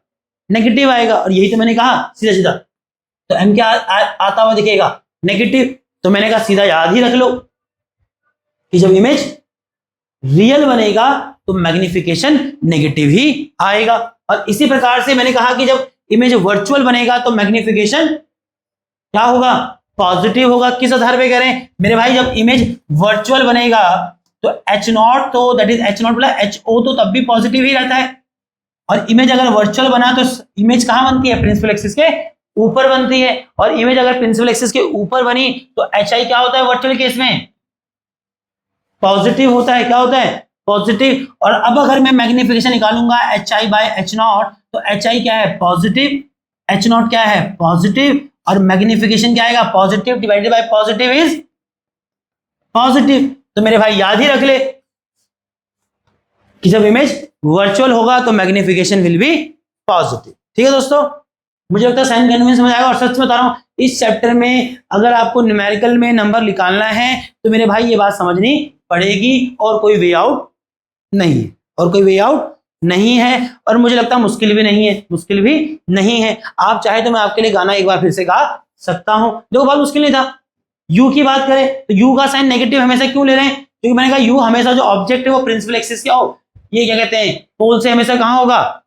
नेगेटिव आएगा, और यही तो मैंने कहा सीधा सीधा। तो M क्या आता हुआ दिखेगा, नेगेटिव। तो मैंने कहा सीधा याद ही रख लो कि जब इमेज रियल बनेगा तो मैग्निफिकेशन नेगेटिव ही आएगा। और इसी प्रकार से मैंने कहा कि जब इमेज वर्चुअल बनेगा तो मैग्निफिकेशन क्या होगा, पॉजिटिव होगा। किस आधार पे कह रहे हैं मेरे भाई, जब इमेज वर्चुअल बनेगा तो H0 तो दैट इज H0 बोला HO तो तब भी पॉजिटिव ही रहता है। और इमेज अगर वर्चुअल बना तो इमेज कहां बनती है, प्रिंसिपल एक्सिस के ऊपर बनती है। और इमेज अगर प्रिंसिपल एक्सिस के ऊपर बनी तो HI क्या होता है वर्चुअल केस में, पॉजिटिव होता है। क्या होता है, पॉजिटिव। और अब अगर मैं मैग्निफिकेशन निकालूंगा HI बाय H0 तो HI क्या है, पॉजिटिव, H0 क्या है, पॉजिटिव, और मैग्निफिकेशन क्या आएगा, positive divided by positive is positive. तो मेरे भाई याद ही रख ले कि जब इमेज वर्चुअल होगा तो मैग्निफिकेशन विल बी पॉजिटिव। ठीक है दोस्तों, मुझे लगता है साइन कन्वेंशन समझ आएगा। और सच में बता रहा हूं इस चैप्टर में अगर आपको न्यूमेरिकल में नंबर निकालना है तो मेरे भाई ये बात समझनी पड़ेगी, और कोई वे आउट नहीं है, और कोई वे आउट नहीं है। और मुझे लगता है मुश्किल भी नहीं है, मुश्किल भी नहीं है। आप चाहे तो मैं आपके लिए गाना एक बार फिर से गा सकता हूं, देखो बहुत मुश्किल नहीं था। यू की बात करें तो यू का साइन नेगेटिव हमेशा क्यों ले रहे हैं, क्योंकि मैंने कहा यू हमेशा जो ऑब्जेक्ट है वो प्रिंसिपल एक्सिस क्या हो, ये क्या कहते हैं, पोल से हमेशा कहां होगा,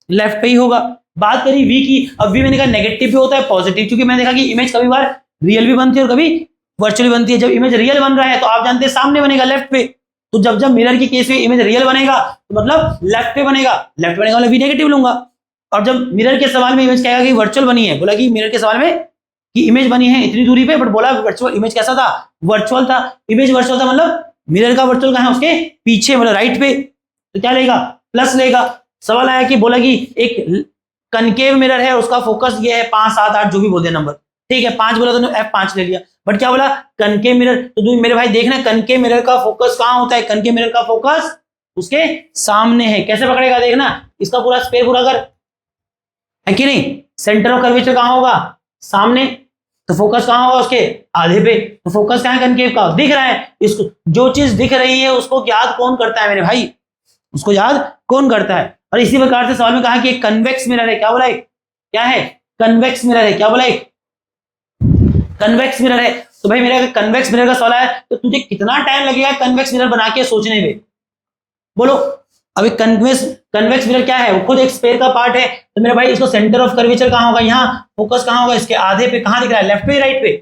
लेफ्ट पे ही होगा। बात करी वी की, अब वी मैंने कहा नेगेटिव भी होता है पॉजिटिव, क्योंकि मैंने देखा कि इमेज कभी बार रियल भी बनती है और कभी वर्चुअली बनती है। जब इमेज रियल बन रहा है तो आप जानते हैं सामने बनेगा लेफ्ट पे, तो जब जब मिरर की केस में इमेज रियल बनेगा तो मतलब लेफ्ट पे बनेगा, लेफ्ट बनेगा मतलब वी नेगेटिव लूंगा। और जब मिरर के सवाल में इमेज कहेगा कि वर्चुअल बनी है, बोला कि मिरर के सवाल में कि इमेज बनी है इतनी दूरी पे, बट बोला वर्चुअल, इमेज कैसा था, वर्चुअल था। इमेज वर्चुअल था मतलब मिरर का वर्चुअल कहां है, उसके पीछे मतलब राइट पे, तो क्या लेगा, प्लस लेगा। सवाल आया कि बोला कि एक कनकेव मिरर है, उसका फोकस ये है 5 7 8 जो भी बोल दे नंबर, ठीक है 5 बोला तो F5 ले लिया, बट क्या बोला कनकेव मिरर। तो मेरे भाई देखना कनकेव मिरर का फोकस कहां होता है, कनकेव मिरर का फोकस उसके सामने है। कैसे पकड़ेगा देखना, इसका पूरा स्पेयर पूरा कर, है कि नहीं, सेंटर ऑफ कर्वेचर कहां होगा, सामने, तो फोकस कहां होगा, उसके आधे पे। तो फोकस कहां है कनकेव का, दिख रहा है इसको, जो चीज दिख रही है उसको याद कौन करता है मेरे भाई, उसको याद कौन करता है। और इसी प्रकार से सवाल में कहा कि एक कन्वेक्स मिरर है, क्या बोला एक, क्या है, कन्वेक्स मिरर है, क्या बोला एक कन्वेक्स मिरर है। तो भाई मेरा कन्वेक्स मिरर का सवाल है तो तुझे कितना टाइम लगेगा कन्वेक्स मिरर बना के सोचने में, बोलो। अभी कन्वेक्स मिरर क्या है, वो खुद एक स्फीयर का पार्ट है। तो मेरे भाई इसको सेंटर ऑफ कर्वेचर कहां होगा, यहाँ फोकस कहां होगा, इसके आधे पे, कहां दिख रहा है, लेफ्ट पे राइट पे,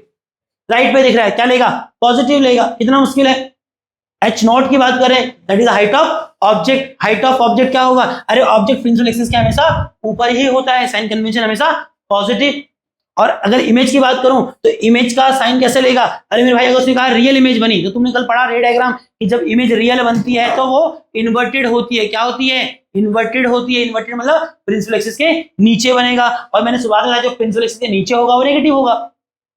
राइट पे दिख रहा है, क्या लेगा, पॉजिटिव लेगा। कितना मुश्किल है। H0 की बात करें that is height of object, height of object क्या होगा, अरे ऑब्जेक्ट प्रिंसिपल एक्सिस के हमेशा ऊपर ही होता है, साइन कन्वेंशन हमेशा पॉजिटिव। और अगर इमेज की बात करूं तो इमेज का साइन कैसे लेगा, अरे मेरे भाई अगर उसने कहा रियल इमेज बनी, तो तुमने कल पढ़ा रे डायग्राम कि जब इमेज रियल बनती है तो वो इन्वर्टेड होती है, क्या होती है, इन्वर्टेड होती है। इन्वर्टेड मतलब प्रिंसिपल एक्सिस के नीचे बनेगा, और मैंने सुबह बताया जो प्रिंसिपल एक्सिस के नीचे होगा वो नेगेटिव होगा।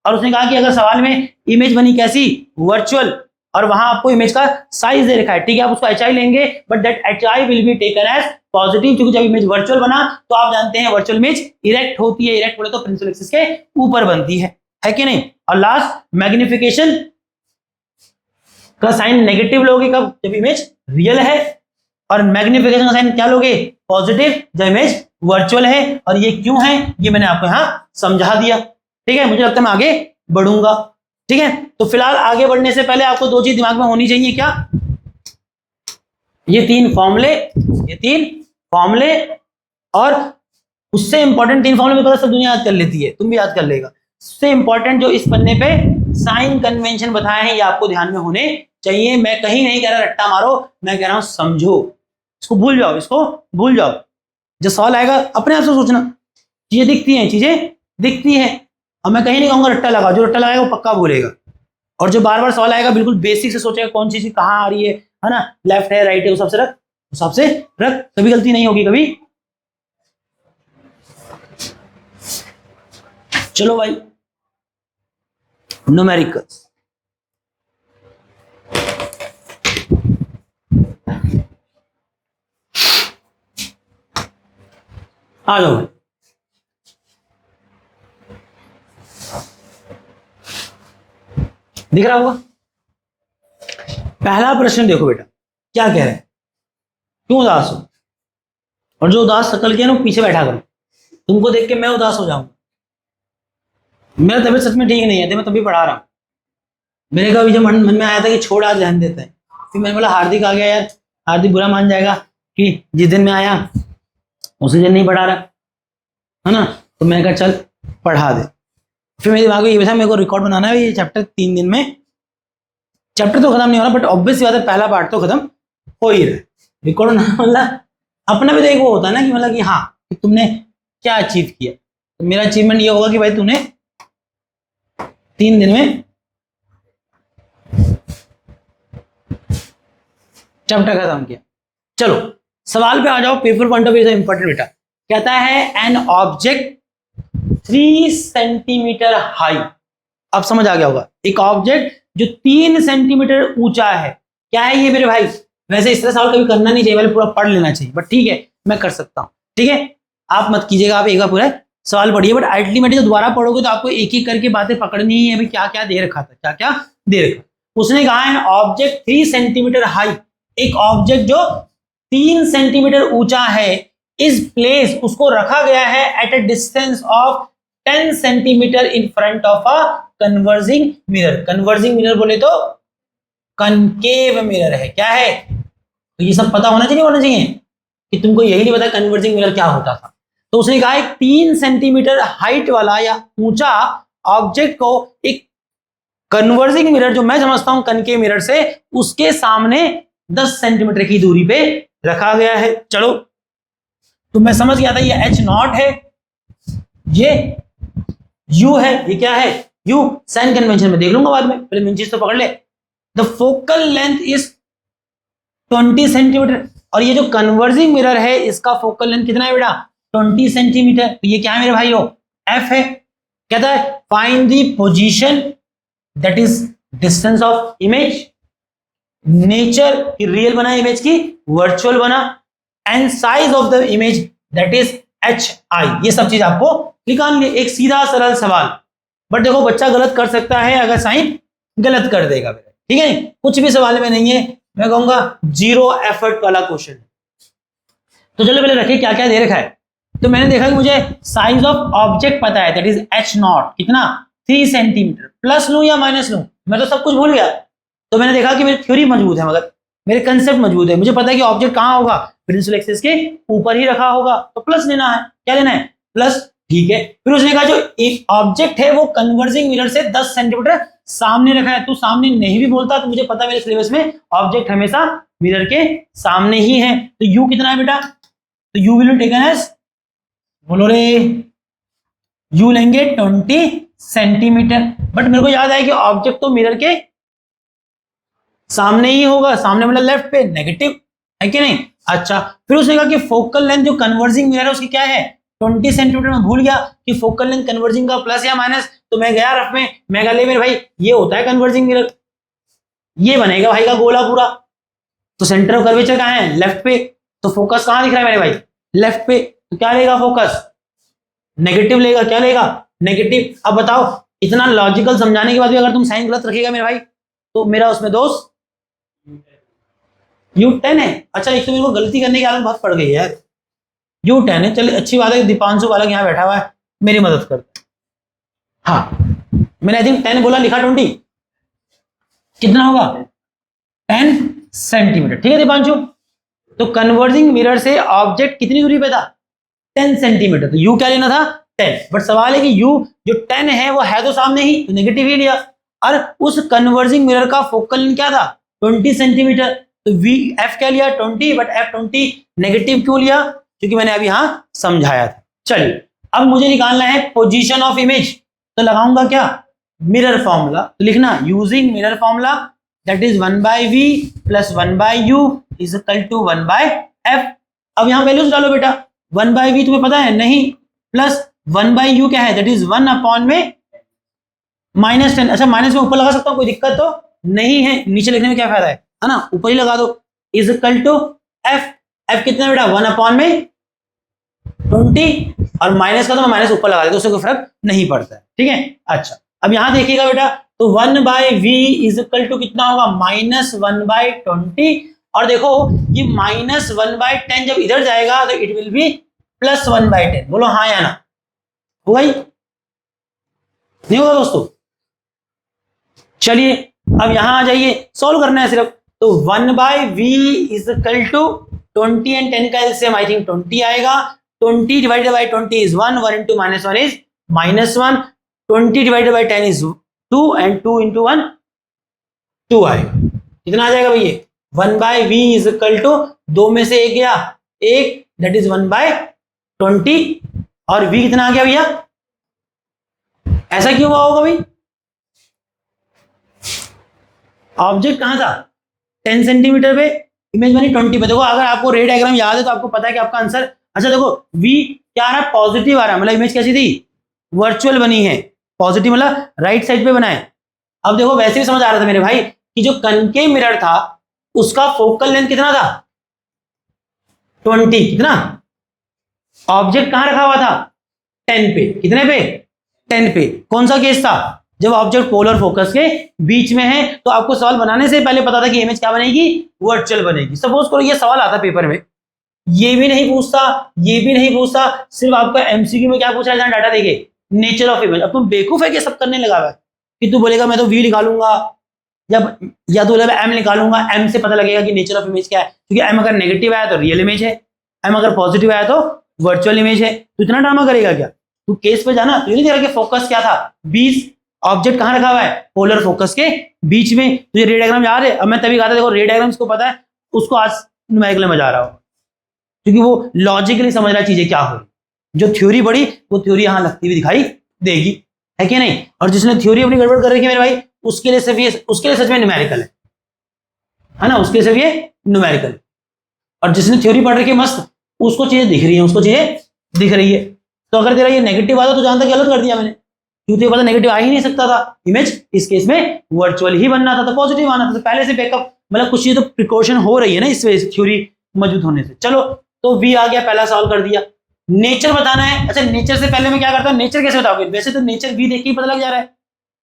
और उसने कहा कि अगर सवाल में इमेज बनी कैसी, वर्चुअल, और वहां आपको इमेज का साइज दे रखा है, ठीक है, आप उसको HI लेंगे, but that HI will be taken as positive, क्योंकि जब इमेज वर्चुअल बना तो आप जानते हैं वर्चुअल इमेज इरेक्ट होती है, इरेक्ट बोले तो प्रिंसिपल एक्सिस के ऊपर बनती है कि नहीं। और लास्ट मैग्निफिकेशन का साइन नेगेटिव लोगे कब, जब इमेज रियल है, और मैग्निफिकेशन का साइन क्या लोगे, पॉजिटिव, जब इमेज वर्चुअल है। और ये क्यों है ये मैंने आपको यहां समझा दिया, ठीक है। मुझे लगता है मैं आगे बढ़ूंगा, ठीक है। तो फिलहाल आगे बढ़ने से पहले आपको दो चीज दिमाग में होनी चाहिए, क्या, ये तीन फॉर्मूले, और उससे इंपॉर्टेंट 3 फॉर्मूले में पता सब दुनिया याद कर लेती है, तुम भी याद कर लेगा। उससे इंपॉर्टेंट जो इस पन्ने पे साइन कन्वेंशन बताए हैं ये आपको ध्यान में होने चाहिए। मैं कहीं नहीं कह रहा रट्टा मारो, मैं कह रहा हूं समझो, इसको भूल जाओ, इसको भूल जाओ। जब सवाल आएगा अपने आप से सोचना, चीजें दिखती हैं, और मैं कहीं नहीं कहूंगा रट्टा लगा, जो रट्टा लगाएगा वो पक्का भूलेगा। और जो बार बार सवाल आएगा बिल्कुल बेसिक से सोचेगा कौन सी चीज कहां आ रही है ना, लेफ्ट है राइट है, उस हिसाब से रख, कभी गलती नहीं होगी कभी। चलो भाई न्यूमेरिकल्स, आ जाओ भाई। दिख रहा होगा। पहला प्रश्न देखो बेटा, क्या कह रहे हैं, क्यों उदास हो, और जो उदास शकल के ना पीछे बैठा करो, तुमको देख के मैं उदास हो जाऊंगा। मेरा तबीयत सच में ठीक नहीं है, तो मैं तभी पढ़ा रहा हूँ। मेरे का भी जब मन में आया था कि छोड़ आज रहने देते हैं, फिर मैंने बोला हार्दिक आ गया यार, हार्दिक बुरा मान जाएगा कि जिस दिन मैं आया उसी दिन नहीं पढ़ा रहा है ना, तो मैंने कहा चल पढ़ा दे। फिर मेरे दिमाग में ये था मेरे को रिकॉर्ड बनाना है, ये चैप्टर 3 दिन में, चैप्टर तो खत्म नहीं हो रहा बट ऑब्वियस बात है पहला पार्ट तो खत्म हो ही रहा है। रिकॉर्ड बनाना मतलब अपना भी तो एक वो होता है ना कि मतलब कि हाँ कि तुमने क्या अचीव किया। तो मेरा अचीवमेंट ये होगा कि भाई तूने 3 दिन में चैप्टर खत्म किया। चलो सवाल पे आ जाओ, पेपर पॉइंट ऑफ व्यू से इंपॉर्टेंट बेटा। कहता है एन ऑब्जेक्ट 3 सेंटीमीटर हाई। अब समझ आ गया होगा, एक ऑब्जेक्ट जो 3 सेंटीमीटर ऊंचा है, क्या है ये मेरे भाई। वैसे इस तरह सवाल कभी करना नहीं चाहिए, पूरा पढ़ लेना चाहिए, बट ठीक है मैं कर सकता हूं। ठीक है आप मत कीजिएगा, आप एक बार पूरा सवाल पढ़िए, बट अल्टीमेटली दोबारा पढ़ोगे तो आपको एक एक करके बातें पकड़नी ही है, अभी क्या क्या दे रखा था, क्या क्या दे रखा। उसने कहा है ऑब्जेक्ट 3 सेंटीमीटर हाई, एक ऑब्जेक्ट जो 3 सेंटीमीटर ऊंचा है, इस प्लेस उसको रखा गया है eight a distance of 10 centimetre in front of a converging mirror. Converging mirror बोले तो कनकेव मिरर है, क्या है, तो ये सब पता होना चाहिए, होना चाहिए कि तुमको यही नहीं पता कन्वर्जिंग मिरर क्या होता था। तो उसने कहा एक 3 सेंटीमीटर हाइट वाला या ऊंचा ऑब्जेक्ट को एक कन्वर्जिंग मिरर, जो मैं समझता हूं कनकेव मिरर से, उसके सामने 10 सेंटीमीटर की दूरी पे रखा गया है। चलो तो मैं समझ गया था ये H0 है, ये U है, ये क्या है U। साइन कन्वेंशन में देख लूंगा बाद में, पहले मेन चीज तो पकड़ ले। The focal length is 20 centimetre, और ये जो कन्वर्जिंग मिरर है इसका फोकल लेंथ कितना है बेटा 20 सेंटीमीटर। तो ये क्या है मेरे भाइयों F है। कहता है find the position that is distance of image, nature की रियल बना इमेज की वर्चुअल बना, and size of the image that is HI। ये सब चीज आपको निकालनी है, एक सीधा सरल सवाल। बट देखो बच्चा गलत कर सकता है अगर साइन गलत कर देगा, ठीक है कुछ भी सवाल में नहीं है, मैं कहूंगा 0 एफर्ट वाला क्वेश्चन है। तो चलो पहले रखिए क्या क्या दे रखा है। तो मैंने देखा कि मुझे साइज ऑफ ऑब्जेक्ट पता है दैट इज H0 कितना 3 सेंटीमीटर। प्लस लूं या माइनस लूं, मैं तो सब कुछ भूल गया। तो मैंने देखा कि मेरी थ्योरी मजबूत है, मगर मेरे कंसेप्ट मजबूत है, मुझे पता है कि ऑब्जेक्ट कहां होगा, प्रिंसिपल एक्सिस के ऊपर ही रखा होगा, तो प्लस लेना है। क्या लेना है प्लस, ठीक है। फिर उसने कहा जो एक ऑब्जेक्ट है वो कन्वर्जिंग मिरर से 10 सेंटीमीटर सामने रखा है। तू सामने नहीं भी बोलता तो मुझे पता है मेरे सिलेबस में ऑब्जेक्ट हमेशा मिरर के सामने ही है। तो यू कितना है बेटा, तो यू विल टेकन एज, बोलो रे, यू लेंगे 20 सेंटीमीटर। बट मेरे को याद आया कि ऑब्जेक्ट तो मिरर के सामने ही होगा, सामने मतलब लेफ्ट पे, नेगेटिव है कि नहीं। अच्छा फिर उसने कहा कि फोकल लेंथ जो कन्वर्जिंग मिरर है उसकी क्या है 20 सेंटीमीटर। में भूल गया कि फोकल लेंथ कन्वर्जिंग का प्लस या माइनस, तो मैं गया रफ में, मैं ले मेरे भाई ये होता है कन्वर्जिंग मिरर, ये बनेगा भाई का गोला पूरा। तो सेंटर ऑफ कर्वेचर कहां है लेफ्ट पे, तो फोकस कहां दिख रहा है मेरे भाई लेफ्ट पे, तो क्या लेगा फोकस नेगेटिव लेगा। क्या लेगा नेगेटिव। अब बताओ इतना लॉजिकल समझाने के बाद भी अगर तुम साइन गलत रखेगा मेरे भाई तो मेरा उसमें दोष U10 है। अच्छा एक तो मेरे को गलती करने की आदत बहुत पड़ गई है यार, U10 है। चलिए अच्छी बात है कि दीपांशु बालक यहाँ बैठा हुआ है मेरी मदद कर। हाँ मैंने आई थिंक 10 बोला, लिखा 20, कितना होगा 10 सेंटीमीटर, ठीक है दीपांशु। तो कन्वर्जिंग मिरर से ऑब्जेक्ट कितनी दूरी पे था 10 सेंटीमीटर, तो U क्या लेना था 10। बट सवाल है कि U जो 10 है वो है तो सामने ही, तो नेगेटिव ही लिया। और उस कन्वर्जिंग मिरर का फोकल लेंथ क्या था 20 सेंटीमीटर, तो F क्या लिया 20, बट F20 नेगेटिव क्यों लिया, क्योंकि मैंने अभी यहां समझाया था। चलिए अब मुझे निकालना है पोजीशन ऑफ इमेज, तो लगाऊंगा क्या मिरर फॉर्मूला। तो लिखना using mirror formula that is 1/v plus 1/u is equal to 1/f। अब यहां वैल्यूज डालो बेटा, 1/v तुम्हें पता है नहीं, प्लस 1/u क्या है दैट इज 1 अपॉन में -10। अच्छा माइनस में ऊपर लगा सकता हूं, कोई दिक्कत तो नहीं है, नीचे लिखने में क्या फायदा है ना, ऊपर ही लगा दो। Is equal to f, f कितना बेटा 1 अपॉन में 20, और माइनस का तो मैं माइनस ऊपर लगा देता हूं, उससे कोई फर्क नहीं पड़ता है, ठीक है। अच्छा अब यहां देखिएगा बेटा, तो 1/v इज इक्वल टू कितना होगा, -1/20। और देखो ये -1/10 जब इधर जाएगा तो इट विल बी +1/10। बोलो हाँ या ना, होगा ही नहीं होगा दोस्तों। चलिए अब यहां आ जाइए, सॉल्व करना है सिर्फ। तो 1/v is equal to 20 and 10 का एलसीएम आई थिंक 20 आएगा। 20 divided by 20 is 1, 1 into -1 is -1, 20 divided by 10 is 2 and 2 into 1 2 आएगा। कितना आ जाएगा भैया, 1/v इज इक्वल टू 2 में से 1 गया 1, दैट इज 1/20। और v कितना आ गया भैया, ऐसा क्यों हुआ होगा भाई, ऑब्जेक्ट कहां था 10 सेंटीमीटर पे, इमेज बनी 20 पे। देखो अगर आपको रे डायग्राम याद है तो आपको पता है कि आपका आंसर, अच्छा देखो v क्या आ रहा है, पॉजिटिव आ रहा है, मतलब इमेज कैसी थी, वर्चुअल बनी है, पॉजिटिव मतलब राइट साइड पे बना है। अब देखो वैसे भी समझ आ रहा था मेरे भाई कि जो कनकेव मिरर था उसका फोकल लेंथ कितना था 20, कितना, ऑब्जेक्ट कहां रखा हुआ था 10 पे, कितने पे 10 पे। कौन सा केस था, जब ऑब्जेक्ट पोलर फोकस के बीच में है। तो आपको सवाल बनाने से पहले पता था कि इमेज क्या बनेगी, वर्चुअल बनेगी। सपोज करो ये सवाल आता पेपर में, ये भी नहीं पूछता, ये भी नहीं पूछता, सिर्फ आपका एमसीक्यू में क्या पूछा है, डाटा देके नेचर ऑफ इमेज। अब तुम बेवकूफ है कि सब करने लगा हुआ है कि तू बोलेगा मैं तो वी निकालूंगा या तो बोलेगा एम निकालूंगा, एम से पता लगेगा कि नेचर ऑफ इमेज क्या है, क्योंकि एम अगर नेगेटिव आया तो रियल इमेज है, एम अगर पॉजिटिव आया तो वर्चुअल इमेज है। तो इतना ड्रामा करेगा क्या, तू केस पे जाना। तुझे नहीं दे रहा कि फोकस क्या था 20, ऑब्जेक्ट कहां रखा हुआ है पोलर फोकस के बीच में। तुझे रे डायग्राम याद है, अब मैं तभी कहा था देखो रे डायग्राम को पता है, उसको आज न्यूमेरिकल में जा रहा हूं, क्योंकि वो लॉजिकली समझ रहा है चीजें क्या हो रही। जो थ्योरी पढ़ी वो थ्योरी यहां लगती हुई दिखाई देगी, है कि नहीं। और जिसने थ्योरी अपनी गड़बड़ कर रखी है मेरे भाई, उसके लिए सिर्फ ये, उसके लिए सच में न्यूमेरिकल है ना, उसके लिए सिर्फ ये न्यूमेरिकल। और जिसने थ्योरी पढ़ रखी है मस्त, उसको चीजें दिख रही है, उसको चीजें दिख रही है। तो अगर तेरा ये नेगेटिव आता तो जानता गलत कर दिया मैंने, क्योंकि पता नेगेटिव आ ही नहीं सकता था, इमेज इस केस में वर्चुअल ही बनना था, तो पॉजिटिव आना था। तो पहले से बैकअप, मतलब कुछ चीज तो प्रिकॉशन हो रही है ना इस वजह से, थ्योरी मौजूद होने से। चलो तो वी आ गया, पहला सॉल्व कर दिया। नेचर बताना है। अच्छा नेचर से पहले मैं क्या करता हूँ, नेचर कैसे बताओगे, वैसे तो नेचर वी देख के ही पता लग जा रहा है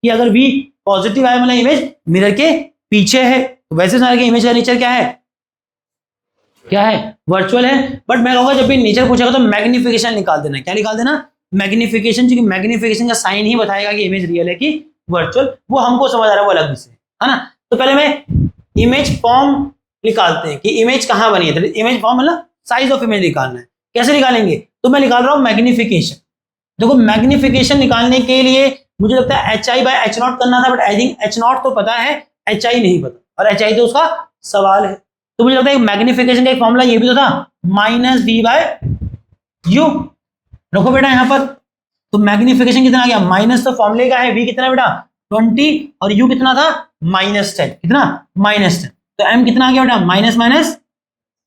कि अगर वी पॉजिटिव आया मतलब इमेज मिरर के पीछे है, तो वैसे समझ कि इमेज का नेचर क्या है, क्या है, वर्चुअल है। बट मैं कहूंगा जब भी नेचर पूछेगा तो मैग्निफिकेशन निकाल देना। क्या निकाल देना, मैग्निफिकेशन, क्योंकि मैग्निफिकेशन का साइन ही बताएगा कि इमेज रियल है कि वर्चुअल। वो हमको समझ आ रहा है, वो अलग विषय है ना। तो पहले मैं इमेज फॉर्म निकालते हैं कि इमेज कहां बनी है। इमेज फॉर्म मतलब साइज ऑफ इमेज निकालना है, कैसे निकालेंगे, तो मैं निकाल रहा हूं मैग्निफिकेशन। देखो मैग्निफिकेशन निकालने के लिए मुझे लगता है HI/H0 करना था, बट आई थिंक H0 तो पता है, HI नहीं पता, और HI तो उसका सवाल है। तो मुझे लगता है मैग्निफिकेशन का एक फॉर्मूला ये भी तो था, -V/U। रखो बेटा यहां पर, तो मैग्निफिकेशन कितना आ गया, माइनस तो फॉर्मूले का है, V कितना बेटा 20, और U कितना था -10, कितना -10। तो M कितना आ गया बेटा minus minus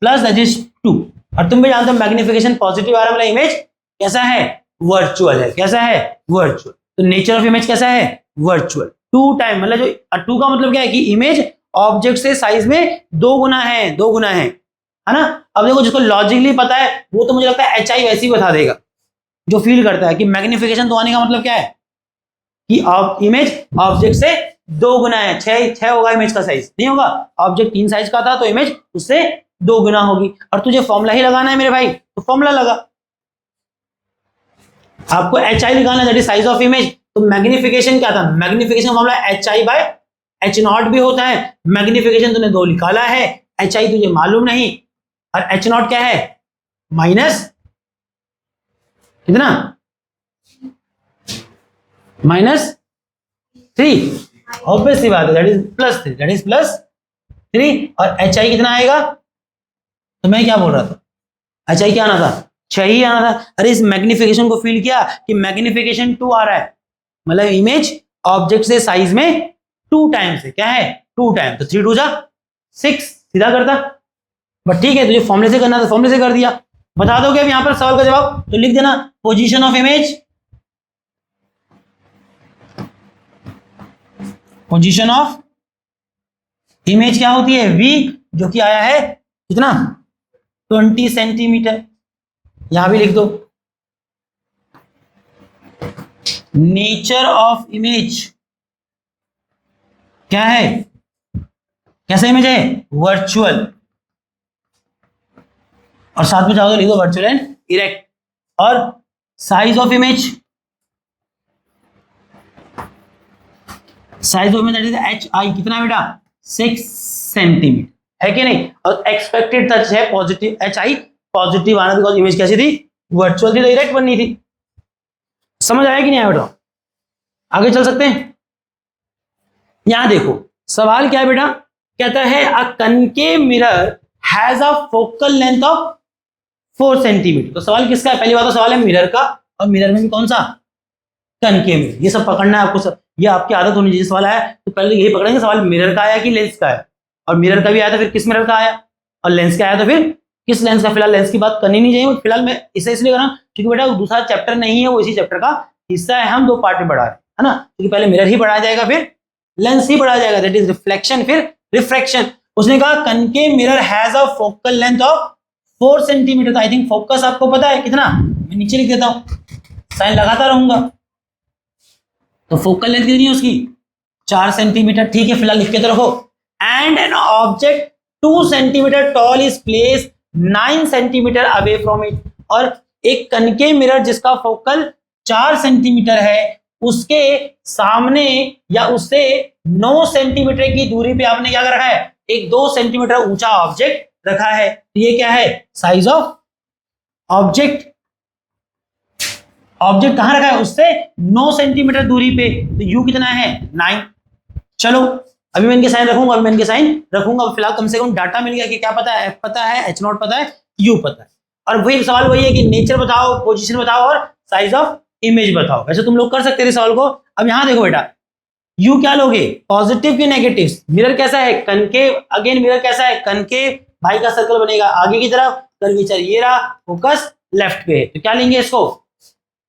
plus, that is 2। और तुम भी जानते हो मैग्निफिकेशन पॉजिटिव आ रहा है मतलब इमेज कैसा है, वर्चुअल है। कैसा है, वर्चुअल। तो नेचर ऑफ इमेज कैसा है, वर्चुअल। 2 टाइम, मतलब जो 2 का मतलब क्या है कि इमेज ऑब्जेक्ट से साइज में 2 गुना है, 2 गुना है ना। अब देखो जिसको लॉजिकली पता है वो तो मुझे लगता है HI वैसे ही बता देगा, जो फील करता है कि मैग्निफिकेशन तो आने का मतलब क्या है कि इमेज ऑब्जेक्ट से 2 गुना है। 6 होगा इमेज का साइज, नहीं होगा, ऑब्जेक्ट 3 साइज का था तो इमेज उससे 2 गुना होगी। और तुझे फॉर्मूला ही लगाना है मेरे भाई, तो फॉर्मूला लगा। आपको HI निकालना, that is size of image. तो मैग्निफिकेशन क्या था, मैग्निफिकेशन फॉर्मूला HI/H0 भी होता है। मैग्निफिकेशन तूने 2 निकाला है, HI तुझे मालूम नहीं, और H0 क्या है माइनस कितना, -3। ऑब्वियस सी बात है, दैट इज +3, दैट इज +3। और HI कितना आएगा, तो मैं क्या बोल रहा था, HI क्या आना था, 6 ही आना था। अरे इस मैग्निफिकेशन को फील किया कि मैग्निफिकेशन 2 आ रहा है, मतलब इमेज ऑब्जेक्ट से साइज में 2 टाइम्स है, क्या है 2 टाइम, तो 3 2 जा 6, सीधा करता। बट ठीक है तुझे फॉर्मूले से करना था, फॉर्मूले से कर दिया। बता दोगे अब यहां पर सवाल का जवाब, तो लिख देना position of image, position of image क्या होती है, V, जो कि आया है कितना 20 सेंटीमीटर। यहां भी लिख दो नेचर ऑफ इमेज क्या है, कैसा इमेज है, वर्चुअल, और साथ में चाहो तो लिख दो वर्चुअल एंड इरेक्ट। और size of image, size of image that is H आई, कितना बेटा 6 सेंटीमीटर, है कि नहीं। और एक्सपेक्टेड टच है पॉजिटिव, एच आई पॉजिटिव आना, बिकॉज इमेज कैसी थी, वर्चुअल थी, तो इरेक्ट बननी थी। समझ आया कि नहीं आया बेटा, आगे चल सकते हैं। यहां देखो सवाल क्या है बेटा, कहता है a concave mirror has a focal length of 4 centimetre. तो सवाल किसका है, पहली बात तो सवाल है मिरर का, और मिरर में भी कौन सा, कनकेव मिरर। ये सब पकड़ना है आपको, सब ये आपकी आदत होनी चाहिए। सवाल आया तो पहले तो यही पकड़ेंगे, सवाल मिरर का आया कि लेंस का है, और मिरर का भी आया तो फिर किस मिरर का आया, और लेंस का आया तो फिर किस लेंस का। फिलहाल लेंस की बात करनी नहीं चाहिए, फिलहाल मैं इसे इसलिए कर रहा हूं क्योंकि बेटा दूसरा चैप्टर नहीं है, वो इसी चैप्टर का हिस्सा है, हम 2 पार्ट में पढ़ा है ना। क्योंकि पहले मिरर ही पढ़ाया जाएगा, फिर लेंस ही पढ़ाया जाएगा, दैट इज रिफ्लेक्शन फिर रिफ्रैक्शन। उसने कहा concave mirror has a focal length of 4 centimetre. तो आई थिंक फोकस आपको पता है कितना, मैं नीचे लिख देता हूं, साइन लगाता रहूंगा। तो फोकल लेंथ कितनी है उसकी, 4 सेंटीमीटर, ठीक है, फिलहाल लिख के तो रखो। And an object 2 centimetre tall is place 9 centimetre away from it. और एक कनकेव मिरर जिसका फोकल 4 सेंटीमीटर है, उसके सामने या उससे 9 सेंटीमीटर की दूरी पे आपने क्या रखा है, एक 2 सेंटीमीटर ऊंचा ऑब्जेक्ट रखा है। ये क्या है, साइज ऑफ ऑब्जेक्ट। ऑब्जेक्ट कहां रखा है, उससे 9 सेंटीमीटर दूरी पे, तो यू कितना है 9। चलो अभी मैं इनके साइन रखूंगा, अभी मैं इनके साइन रखूंगा। फिलहाल कम से कम डाटा मिल गया कि क्या पता है, एफ पता है, एच नॉट पता है, यू पता है। और वही सवाल वही है कि नेचर बताओ, पोजीशन बताओ और साइज ऑफ इमेज बताओ। वैसे तुम लोग कर सकते थे सवाल को। अब यहां देखो बेटा, यू क्या लोगे, पॉजिटिव की नेगेटिव। मिरर कैसा है, कनकेव, अगेन मिरर कैसा है, कनकेव, भाई का सर्कल बनेगा आगे की तरफ, कर्वेचर ये रहा, फोकस लेफ्ट पे है, तो क्या लेंगे इसको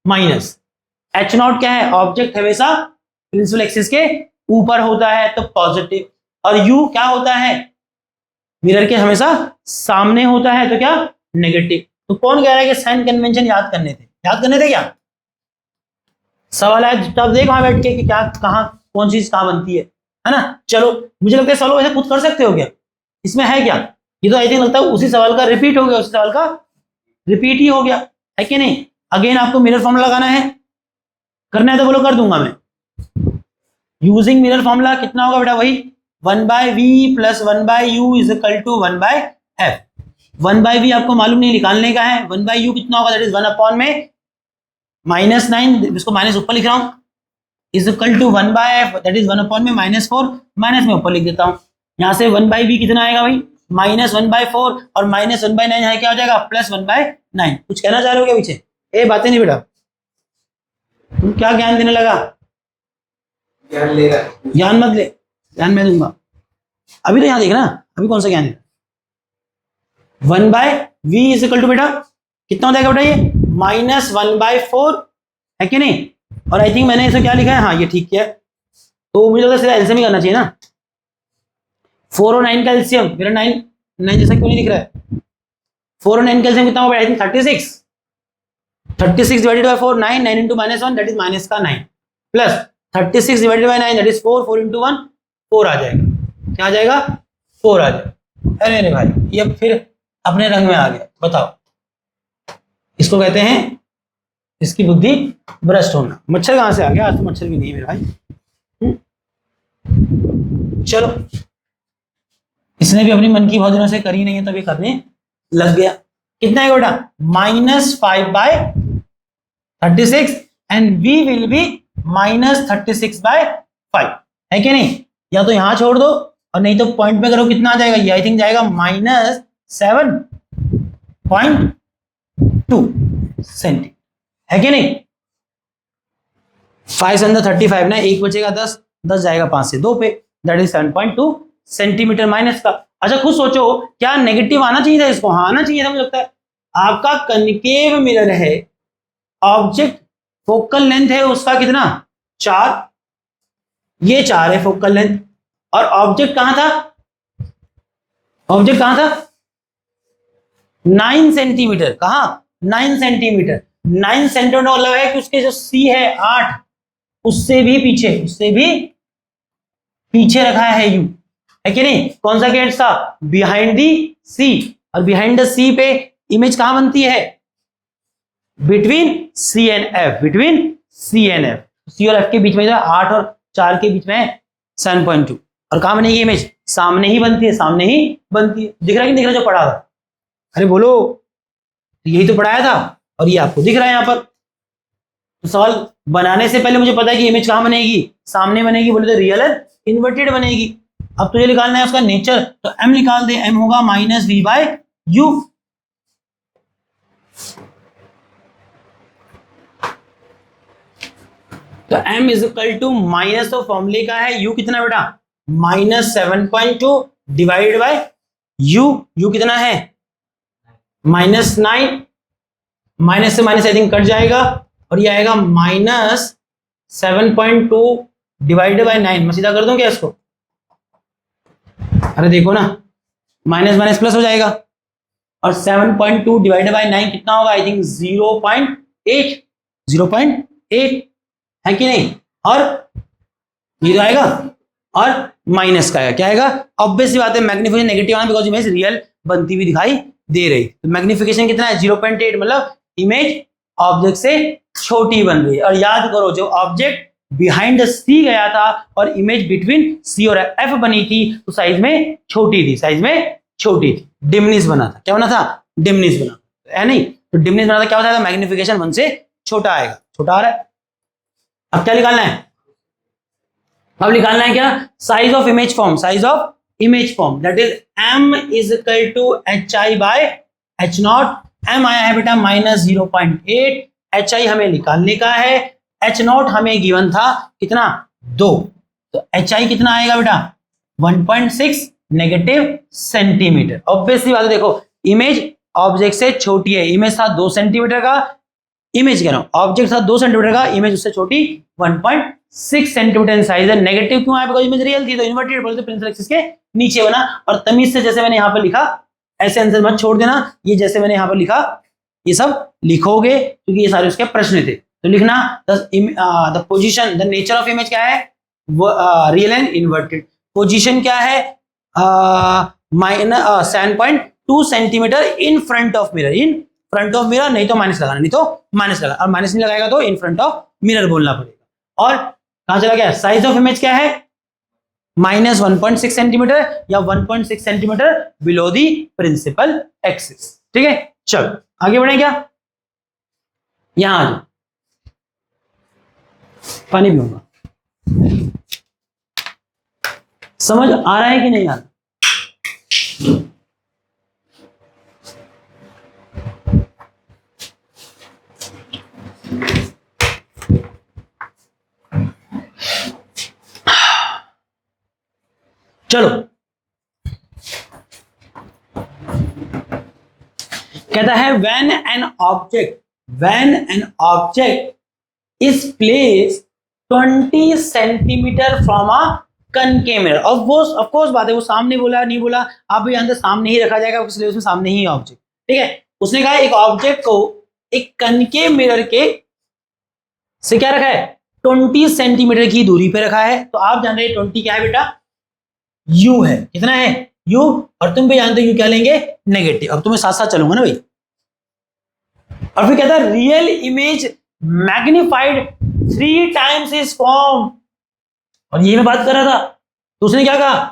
माइनस। एच नॉट क्या है, ऑब्जेक्ट हमेशा प्रिंसिपल एक्सिस के ऊपर होता है तो पॉजिटिव, और यू क्या होता है, मिरर के हमेशा सामने होता है तो क्या नेगेटिव। तो कौन कह रहा है कि साइन कन्वेंशन याद करने थे, याद करने थे क्या, सवाल है तब देख वहां बैठ के कि क्या कहां कौन चीज कहां बनती है ना। चलो मुझे लगता है सवाल ऐसे खुद कर सकते हो क्या, इसमें है क्या, ये तो आई थिंक लगता है उसी सवाल का रिपीट हो गया, उसी सवाल का रिपीट ही हो गया, है कि नहीं। अगेन आपको मिरर फॉर्मूला लगाना है, करना है तो बोलो कर दूंगा मैं। यूजिंग मिरर फॉर्मूला कितना होगा बेटा, वही 1/v plus 1/u is equal to 1/f। 1/v आपको मालूम नहीं, निकालने का है। 1/u कितना होगा, दैट इज 1 अपॉन में -9, इसको माइनस ऊपर लिख रहा हूं, is equal to 1/f, that is 1 upon में -4, माइनस में ऊपर लिख देता हूं। यहां से 1/v कितना आएगा भाई, -1/4, और -1/9 यहाँ क्या हो जाएगा, +1/9। कुछ कहना चाह रहे हो क्या पीछे, ये बातें नहीं बेटा, तुम क्या ज्ञान देने लगा, ज्ञान ले रहा है, ज्ञान मत ले, ज्ञान मैं दूंगा। अभी तो यहां देखना, अभी कौन सा ज्ञान है। 1/v इज इक्वल टू बेटा कितना हो जाएगा बेटा, ये -1/4 है कि नहीं। और आई थिंक मैंने इसे क्या लिखा है, हाँ ये ठीक है, तो मुझे लगता है सीधा एलसीएम ही करना चाहिए ना। 4 और 9 का एलसीएम, मेरा 9 जैसा क्यों नहीं दिख रहा है, 4 और 9 का एलसीएम कितना होगा, I think 36। 36 divided by 4 9, 9 into -1 that is minus का 9, plus 36 divided by 9 that is 4, 4 into 1 4 आ जाएगा, क्या आ जाएगा 4 आ जाएगा। अरे भाई ये फिर अपने रंग में आ गया, बताओ इसको कहते हैं, इसकी बुद्धि भ्रष्ट होना। मच्छर कहां से आ गया, आज तो मच्छर भी नहीं है मेरे भाई। चलो इसने भी अपनी मन की बहुत दिनों से करी नहीं है, तभी करने लग गया। कितना है बेटा, -5/36 एंड v विल बी -36/5, है कि नहीं। या तो यहां छोड़ दो और नहीं तो पॉइंट पे करो, कितना आ जाएगा, ये आई थिंक जाएगा -7.2 सेंटीमीटर, है कि नहीं। 5 से अंदर 35 ना, एक बचेगा 10, 10 जाएगा 5 से 2 पे, दैट इज 7.2 सेंटीमीटर माइनस का। अच्छा खुद सोचो क्या नेगेटिव आना चाहिए था इसको, हाँ आना चाहिए था, मुझे लगता है। आपका कनकेव मिरर है, ऑब्जेक्ट फोकल लेंथ है उसका कितना 4, ये 4 है फोकल लेंथ, और ऑब्जेक्ट कहां था, ऑब्जेक्ट कहां था 9 सेंटीमीटर, कहां 9 सेंटीमीटर। 9 सेंटीमीटर मतलब है कि उसके जो सी है 8, उससे भी पीछे रखा है यू, है कि नहीं? कौन सा केस था? बिहाइंड दी सी, और बिहाइंड द सी पे इमेज कहां बनती है? Between C and F, between C and F, C और एफ के बीच में 8 और 4 के बीच में 7.2, और कहां बनेगी इमेज? सामने ही बनती है, सामने ही बनती है। दिख रहा है कि दिख रहा है जो पढ़ा था? अरे बोलो, यही तो पढ़ाया था और ये आपको दिख रहा है यहाँ पर। तो सवाल बनाने से पहले मुझे पता है कि इमेज कहां बनेगी? सामने बनेगी। बोले तो रियल एंड इन्वर्टेड बनेगी। अब तुझे निकालना है उसका नेचर, तो एम निकाल दे। एम होगा माइनस वी बाय यू। तो m is equal to minus, तो फॉर्मूले का है u कितना बेटा? माइनस 7.2 डिवाइडेड बाय u कितना है? माइनस 9। माइनस से माइनस आई थिंक कट जाएगा और ये आएगा माइनस 7.2 डिवाइडेड बाय 9। मैं सीधा कर दूं क्या इसको? अरे देखो ना, माइनस माइनस प्लस हो जाएगा, और 7.2 डिवाइडेड बाय 9 कितना होगा? आई थिंक 0.8 है कि नहीं? और ये तो आएगा, और माइनस का आएगा। क्या आएगा? ऑब्वियस सी बात है, मैग्निफिकेशन नेगेटिव आना, बिकॉज इमेज रियल बनती हुई दिखाई दे रही। तो मैग्निफिकेशन कितना है? 0.8, मतलब इमेज ऑब्जेक्ट से छोटी बन रही है। और याद करो, जो ऑब्जेक्ट बिहाइंड द सी गया था और इमेज बिटवीन सी और एफ बनी थी, तो साइज में छोटी थी, डिमनिश बना था। क्या बना था? डिमनिश बना है, नहीं? तो डिमनिश बना था, क्या होता है? मैग्निफिकेशन 1 से छोटा आएगा। छोटा आ रहा है। अब क्या निकालना है? अब निकालना है क्या? Size of image form, that is m is equal to hi by h nought. m आया है बेटा माइनस 0.8, hi हमें निकालने का है, h नॉट हमें गिवन था कितना? 2। तो hi कितना आएगा बेटा? 1.6 नेगेटिव सेंटीमीटर। ऑब्वियसली बात है, देखो इमेज ऑब्जेक्ट से छोटी है, इमेज था 2 सेंटीमीटर का, इमेज कह रहा हूं ऑब्जेक्ट था 2 सेंटीमीटर का, इमेज उससे छोटी 1.6 सेंटीमीटर इन साइज है। नेगेटिव क्यों आया? बिकॉज़ इमेज रियल थी, तो इन्वर्टेड बोलते प्रिंसिपल एक्सिस के नीचे बना। और तमीज से जैसे मैंने यहां पर लिखा, ऐसे आंसर मत छोड़ देना, ये जैसे मैंने यहां पर लिखा ये सब लिखोगे, क्योंकि ये सारे उसके प्रश्न थे। तो लिखना the position, the nature of image क्या है? Real and inverted. पोजीशन क्या है? Minus 7.2 centimetre in front of mirror, नहीं तो माइनस लगाना, और माइनस नहीं लगाएगा तो इन फ्रंट ऑफ मिरर बोलना पड़ेगा। और कहां चला गया? साइज ऑफ इमेज क्या है? माइनस 1.6 सेंटीमीटर या 1.6 centimetre below the principal axis. ठीक है, चलो आगे बढ़े क्या? यहां आ जाओ, पानी पीऊंगा। समझ आ रहा है कि नहीं आ रहा? चलो, कहता है when an object is placed 20 centimetre from a concave mirror. Of course बात है, वो सामने बोला नहीं बोला, आप भी जानते सामने ही रखा जाएगा, इसलिए उसमें सामने ही ऑब्जेक्ट। ठीक है, उसने कहा एक ऑब्जेक्ट को एक कनकेव मिरर के से क्या रखा है? 20 सेंटीमीटर की दूरी पे रखा है। तो आप जान रहे हैं 20 क्या है बेटा? यू है। कितना है? यू। और तुम भी जानते हो यू क्या लेंगे? नेगेटिव। अब तुम्हें साथ साथ चलूंगा ना भाई। और फिर कहता है real image magnified 3 times is form. और ये मैं बात कर रहा था, तो उसने क्या कहा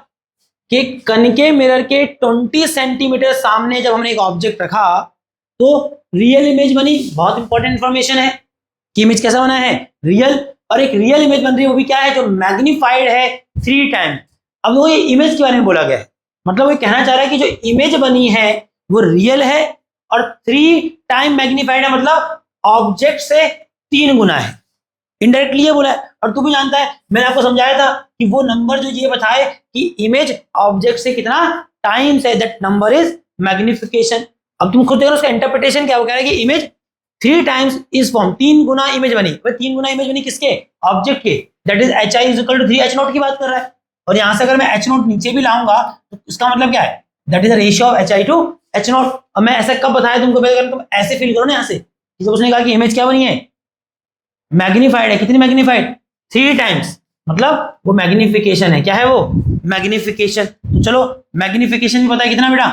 कि कनकेव मिरर के 20 सेंटीमीटर सामने जब हमने एक ऑब्जेक्ट रखा तो रियल इमेज बनी। बहुत इंपॉर्टेंट इंफॉर्मेशन है कि इमेज कैसा बना है? रियल। और एक रियल इमेज बन रही है, वो भी क्या है? जो मैग्निफाइड है 3 टाइम। अब वो ये इमेज के बारे में बोला गया है, मतलब वो कहना चाह रहा है कि जो इमेज बनी है वो रियल है और 3 टाइम मैग्निफाइड है, मतलब ऑब्जेक्ट से 3 गुना है। इनडायरेक्टली ये बोला है। और तू भी जानता है, मैंने आपको समझाया था कि वो नंबर जो ये बताए कि इमेज ऑब्जेक्ट से कितना टाइम्स है, दैट नंबर इज मैग्निफिकेशन। अब तुम खुद देखो उसका इंटरप्रिटेशन क्या, वो कह रहा है कि इमेज 3 टाइम्स इज फॉर्म, 3 गुना इमेज बनी। 3 गुना इमेज बनी किसके? ऑब्जेक्ट के। That is H I is equal to 3 H nought की बात कर रहा है। और यहां से अगर मैं एच नॉट नीचे भी लाऊंगा तो इसका मतलब क्या है? That is the ratio of H I to H nought. अब मैं ऐसा कब बताया तुमको? तुम ऐसे फील करो ना, यहां से जब उसने कहा कि इमेज क्या बनी है? मैग्नीफाइड है। कितनी मैग्नीफाइड? 3 टाइम्स, मतलब वो मैग्निफिकेशन है। क्या है वो? मैग्निफिकेशन। तो चलो मैग्निफिकेशन पता है कितना बेटा?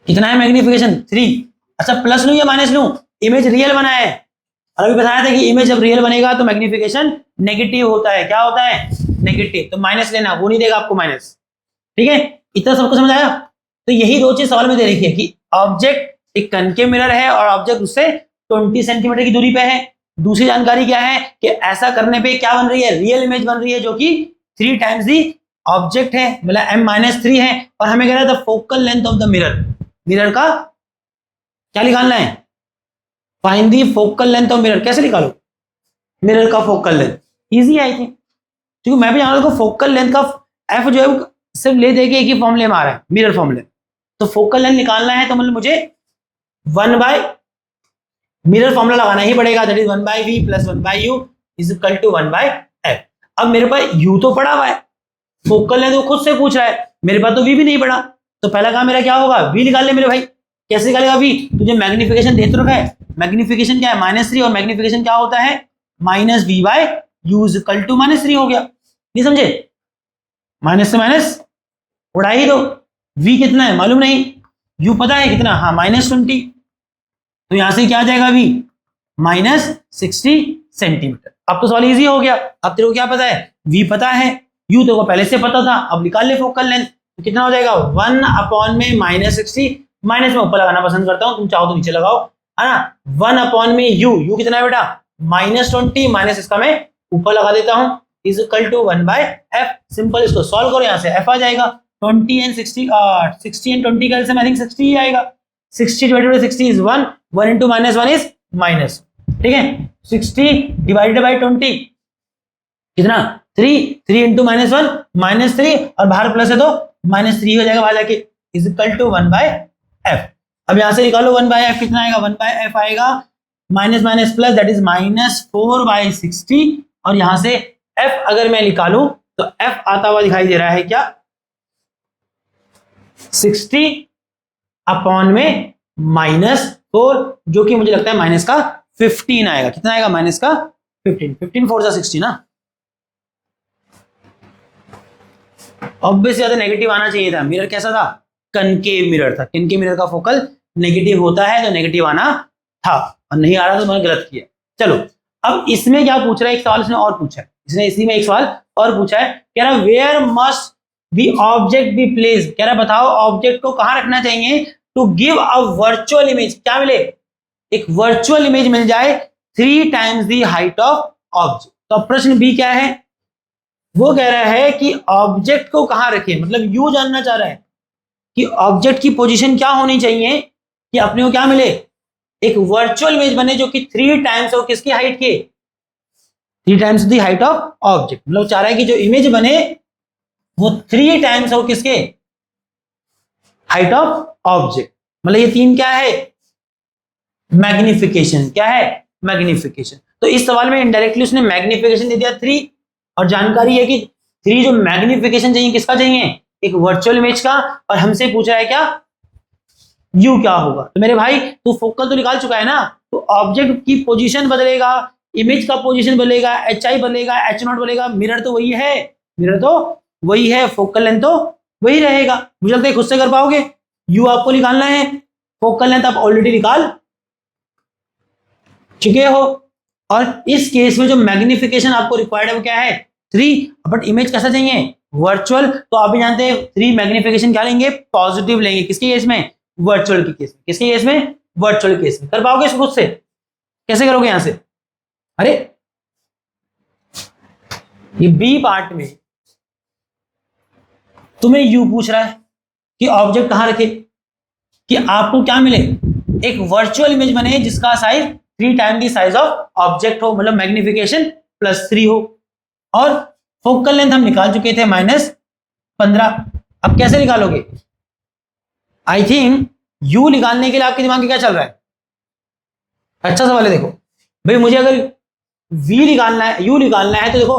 कितना है मैग्निफिकेशन? 3। अच्छा प्लस लूं या माइनस लूं? इमेज रियल बना है, और अभी बताया था कि इमेज जब रियल बनेगा तो मैग्निफिकेशन नेगेटिव होता है। क्या होता है? नेगेटिव। तो माइनस लेना, वो नहीं देगा आपको माइनस। ठीक है, इतना सबको समझ आया? तो यही 2 चीज सवाल में दे रखी है कि ऑब्जेक्ट एक कनकेव मिरर है और ऑब्जेक्ट उससे 20 सेंटीमीटर की दूरी पे है। दूसरी जानकारी क्या है कि ऐसा करने पे क्या बन रही है? रियल इमेज बन रही है, जो कि 3 टाइम्स दी ऑब्जेक्ट है, मतलब m-3 है। और हमें कह रहा था focal length of the mirror, mirror का क्या निकालना है? Find the focal length of mirror. कैसे निकालो मिरर का फोकल लेंथ? इजी आई थी, क्योंकि मैं भी जान रहा हूं फोकल लेंथ का एफ जो है वो सिर्फ ले देके एक ही फॉर्मूले में आ रहा है, मिरर फॉर्मूले। तो फोकल लेंथ निकालना है तो मतलब मुझे 1 बाय मिरर फॉर्मूला लगाना ही पड़ेगा, that is 1 by V plus 1 by U is equal to 1 by F. अब मेरे पास यू तो पड़ा हुआ है, फोकल लेंथ वो खुद से पूछ रहा है, मेरे पास तो वी भी नहीं पड़ा। तो पहला काम मेरा क्या होगा? वी निकाल ले मेरे भाई। कैसे निकालेगा वी? तुझे मैग्निफिकेशन दे तो रखा है, मैग्निफिकेशन क्या है? -3, और मैग्निफिकेशन क्या होता है? Minus V by U is equal to -3 हो गया। नहीं समझे? माइनस से माइनस उड़ा ही दो। v कितना है मालूम नहीं, u पता है कितना? हाँ -20। तो यहां से क्या आ जाएगा? v -60 centimetre. अब तो सवाल इजी हो गया। अब तेरे को क्या पता है? v पता है, u तो को पहले से पता था। अब निकाल ले फोकल लेंथ। तो कितना हो जाएगा? 1 में -60, माइनस में ऊपर लगाना पसंद करता हूं, तुम चाहो तो नीचे लगाओ, है ना। 1 में u कितना है बेटा? -20, माइनस इसका मैं ऊपर लगा देता हूं, is equal to 1 by F. Simple, इसको सॉल्व करो, यहां से एफ आ जाएगा। 20 एंड 60 20 का एलसीएम आई थिंक 60 ही आएगा। 60 divided by 60 is 1, 1 into -1 is minus. ठीक है, 60 डिवाइडेड बाय 20 कितना? 3 into -1 -3, और बाहर प्लस है तो -3 हो जाएगा बाहर जाके, is equal to 1 by F. अब यहां से निकालो 1 बाय एफ कितना आएगा? 1 बाय एफ आएगा minus minus plus, that is -4 by 60। और यहां से एफ अगर मैं निकालूं तो एफ आता हुआ दिखाई दे रहा है क्या? 60 अपॉन में -4, जो कि मुझे लगता है माइनस का 15 आएगा। कितना आएगा? माइनस का 15। 15 4 60 ना। ऑब्वियस ज्यादा नेगेटिव आना चाहिए था। मिरर कैसा था? कनकेव मिरर था। कनकेव मिरर का फोकल नेगेटिव होता है, तो नेगेटिव आना था, और नहीं आ रहा तो मैंने गलत किया। चलो अब इसमें क्या पूछ रहा है? एक सवाल इसने और पूछा है, इसने इसी में एक सवाल और पूछा है। कह रहा where must be object be place. कह रहा बताओ ऑब्जेक्ट को कहां रखना चाहिए to give a virtual image. क्या मिले? एक वर्चुअल इमेज मिल जाए 3 times the height of object. तो प्रश्न बी क्या है? वो कह रहा है कि ऑब्जेक्ट को कहां रखें, मतलब यू जानना चाह रहा है कि ऑब्जेक्ट की पोजीशन क्या होनी चाहिए कि अपने को क्या मिले? एक वर्चुअल इमेज बने जो कि 3 टाइम्स हो किसकी हाइट के? 3 times the height of object. मतलब चाह रहा है कि जो इमेज बने वो 3 टाइम्स हो किसके? Height of object. मतलब ये 3 क्या है? मैग्निफिकेशन। क्या है? मैग्निफिकेशन। तो इस सवाल में इनडायरेक्टली उसने मैग्निफिकेशन दे दिया 3, और जानकारी है कि 3 जो मैग्निफिकेशन चाहिए किसका चाहिए? एक वर्चुअल इमेज का। और हमसे पूछ रहा है क्या? यू क्या होगा? तो मेरे भाई तू फोकल तो निकाल चुका है ना, तो ऑब्जेक्ट की पोजीशन बदलेगा, इमेज का पोजीशन बदलेगा, HI बदलेगा, H0 बदलेगा, मिरर तो वही है, मिरर तो वही है, फोकल लेंथ तो वही रहेगा। मुझे लगता है खुद से कर पाओगे। यू आपको निकालना है, फोकल लेंथ आप ऑलरेडी निकाल चुके हो। और इस केस में जो मैग्निफिकेशन आपको रिक्वायर्ड है वो क्या है? 3। बट इमेज कैसा चाहिए? वर्चुअल। तो आप भी जानते हैं 3 मैग्निफिकेशन क्या लेंगे? पॉजिटिव लेंगे। किसके केस में? वर्चुअल के केस में। किसके केस में? वर्चुअल केस में। कर पाओगे इसको खुद से? कैसे करोगे यहां से? अरे ये बी पार्ट में तुम्हें यू पूछ रहा है कि ऑब्जेक्ट कहां रखे, कि आपको क्या मिले? एक वर्चुअल इमेज बने जिसका size 3 time the size of object हो, मतलब मैग्निफिकेशन +3 हो। और फोकल लेंथ हम निकाल चुके थे -15। अब कैसे निकालोगे? आई थिंक यू निकालने के लिए आपके दिमाग में क्या चल रहा है? अच्छा सवाल है। देखो भाई, मुझे अगर वी निकालना है, यू निकालना है, तो देखो